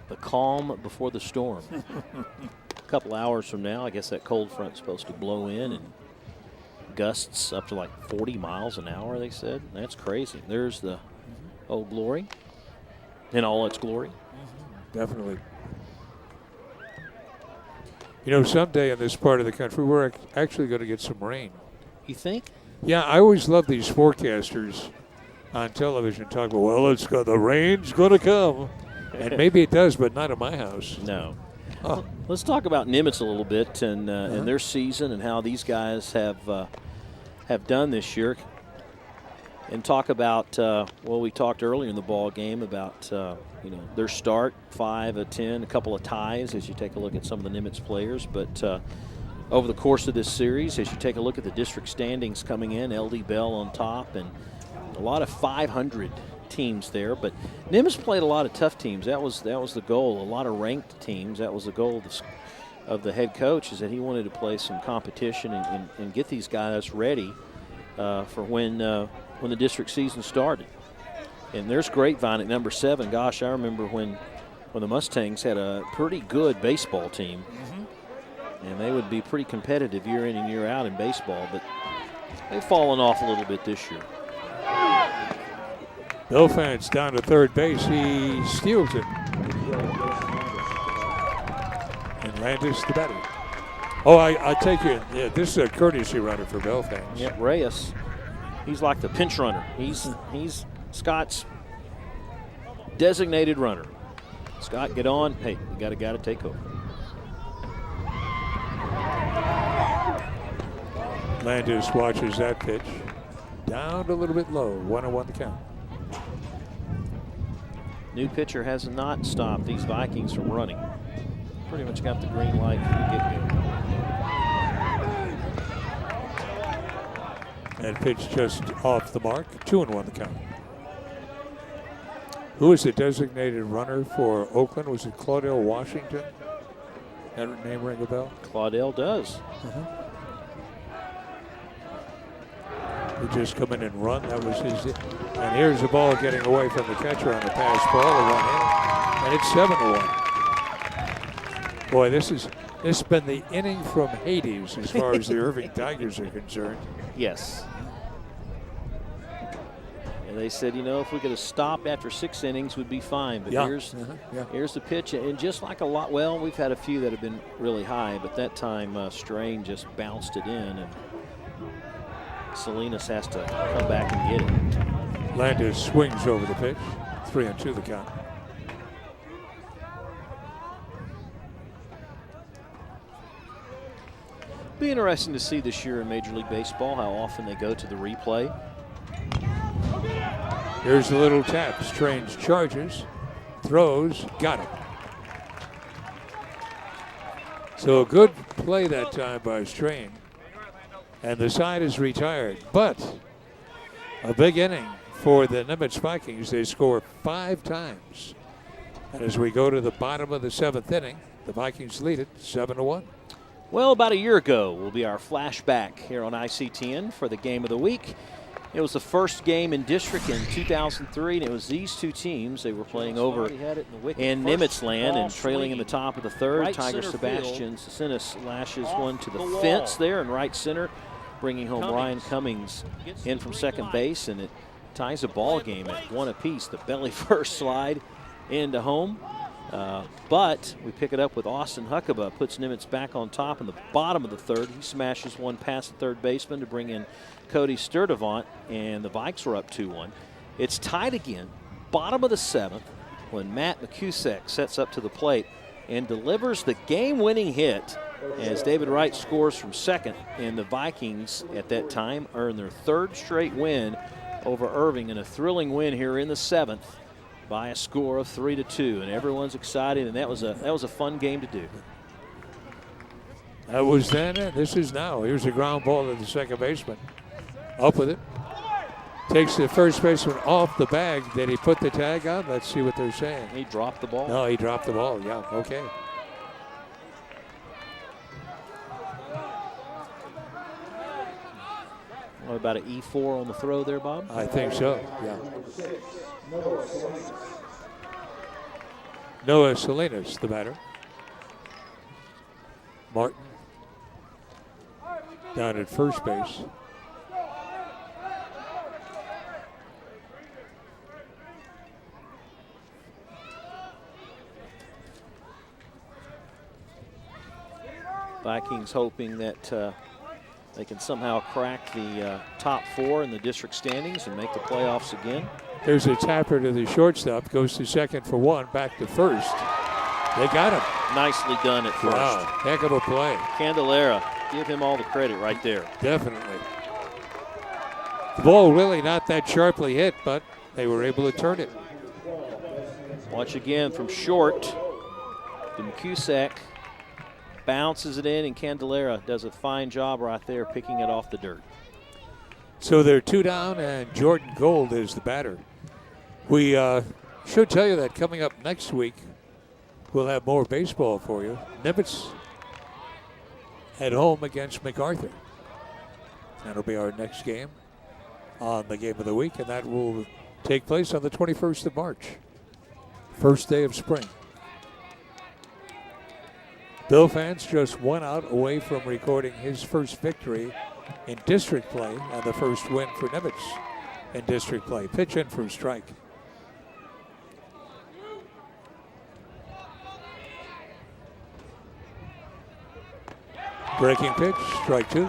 The calm before the storm. A couple hours from now, I guess that cold front's supposed to blow in, and gusts up to like 40 miles an hour, they said. That's crazy. There's the Old Glory in all its glory. Definitely. You know, someday in this part of the country, we're actually going to get some rain. You think? Yeah, I always love these forecasters on television talk about, well, the rain's going to come. And maybe it does, but not at my house. No. Oh. Let's talk about Nimitz a little bit and their season and how these guys have done this year. and talk about, we talked earlier in the ball game about, their start, 5 of 10, a couple of ties as you take a look at some of the Nimitz players. But over the course of this series, as you take a look at the district standings coming in, LD Bell on top, and a lot of 500 teams there. But Nimitz played a lot of tough teams. That was the goal, a lot of ranked teams. That was the goal of the head coach, is that he wanted to play some competition and get these guys ready for when the district season started. And there's Grapevine at number 7. Gosh, I remember when the Mustangs had a pretty good baseball team. And they would be pretty competitive year in and year out in baseball, but they've fallen off a little bit this year. Belfans down to third base. He steals it. And Landis the batter. Oh, I take it. Yeah, this is a courtesy runner for Belfans. Yeah, Reyes. He's like the pinch runner. He's Scott's designated runner. Scott, get on. Hey, we got a guy to take over. Landis watches that pitch. Down a little bit low. 1-1 the count. New pitcher has not stopped these Vikings from running. Pretty much got the green light from the get-go. That pitch just off the mark. 2-1 the count. Who was the designated runner for Oakland? Was it Claudell Washington? That name ring a bell? Claudell does. He just come in and run. That was his. And here's the ball getting away from the catcher on the pass ball. And it's 7-1. Boy, this has been the inning from Hades as far as the Irving Tigers are concerned. Yes. And they said, if we could have stopped after 6 innings, we'd be fine. But here's the pitch. And just like we've had a few that have been really high, but that time Strain just bounced it in. And Salinas has to come back and get it. Landis swings over the pitch. 3-2 the count. Be interesting to see this year in Major League Baseball how often they go to the replay. Here's a little tap. Strange charges, throws, got it. So a good play that time by Strain. And the side is retired. But a big inning for the Nimitz Vikings. They score 5 times. And as we go to the bottom of the 7th inning, the Vikings lead it 7-1. Well, about a year ago will be our flashback here on ICTN for the game of the week. It was the first game in district in 2003, and it was these two teams. They were playing over in Nimitz land and trailing in the top of the 3rd. Tiger Sebastian Sinis lashes one to the fence there in right center, bringing home Ryan Cummings in from second base, and it ties a ball game at 1 apiece. The belly first slide into home. But we pick it up with Austin Huckabee, puts Nimitz back on top in the bottom of the 3rd. He smashes one past the third baseman to bring in Cody Sturdivant, and the Vikes are up 2-1. It's tied again, bottom of the 7th, when Matt McCusack sets up to the plate and delivers the game-winning hit as David Wright scores from second, and the Vikings at that time earn their 3rd straight win over Irving in a thrilling win here in the 7th. By a score of 3-2, and everyone's excited, and that was a fun game to do. That was then, and this is now. Here's a ground ball to the second baseman. Up with it. Takes the first baseman off the bag. Did he put the tag on? Let's see what they're saying. He dropped the ball. No, he dropped the ball. Yeah, okay. What about an E4 on the throw there, Bob? I think so, yeah. Noah Salinas, the batter. Martin down at first base. Vikings hoping that they can somehow crack the top 4 in the district standings and make the playoffs again. There's a tapper to the shortstop, goes to second for 1, back to first. They got him. Nicely done at first. Wow, heck of a play. Candelera, give him all the credit right there. Definitely. The ball really not that sharply hit, but they were able to turn it. Watch again from short. Cusack bounces it in, and Candelaria does a fine job right there picking it off the dirt. So they're 2 down, and Jordan Gold is the batter. We should tell you that coming up next week, we'll have more baseball for you. Nimitz at home against MacArthur. That'll be our next game on the Game of the Week, and that will take place on the 21st of March, first day of spring. Bill Fance just 1 out away from recording his first victory in district play and the first win for Nimitz in district play. Pitch in for a strike. Breaking pitch, strike 2.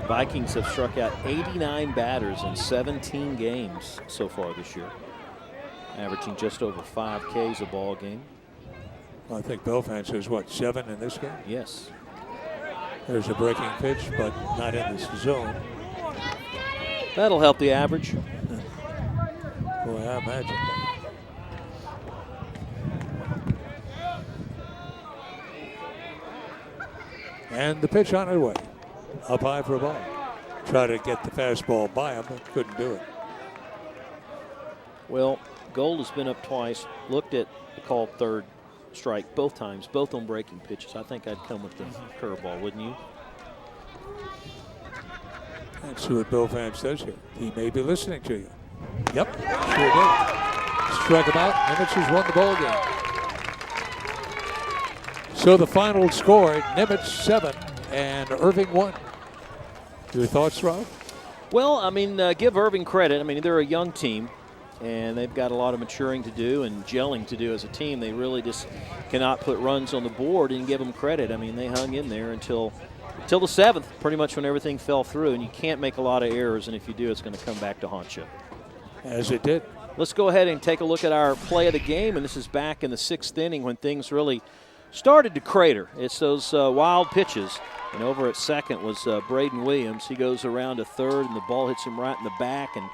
Vikings have struck out 89 batters in 17 games so far this year, averaging just over 5 Ks a ball game. Well, I think Bill Fance is, 7 in this game? Yes. There's a breaking pitch, but not in this zone. That'll help the average. Boy, I imagine. And the pitch on its way. Up high for a ball. Try to get the fastball by him, but couldn't do it. Well, Gold has been up twice, looked at the called third strike both times, both on breaking pitches. I think I'd come with the curveball, wouldn't you? Let's see what Bill Fance does here. He may be listening to you. Yep, sure did. Struck him out. Nimitz has won the ball game. So the final score, Nimitz 7 and Irving 1. Your thoughts, Rob? Well, I mean, give Irving credit. I mean, they're a young team, and they've got a lot of maturing to do and gelling to do as a team. They really just cannot put runs on the board, and give them credit. I mean, they hung in there until the 7th, pretty much when everything fell through, and you can't make a lot of errors, and if you do, it's going to come back to haunt you. As it did. Let's go ahead and take a look at our play of the game, and this is back in the 6th inning when things really started to crater. It's those wild pitches. And over at second was Braden Williams. He goes around to third, and the ball hits him right in the back. And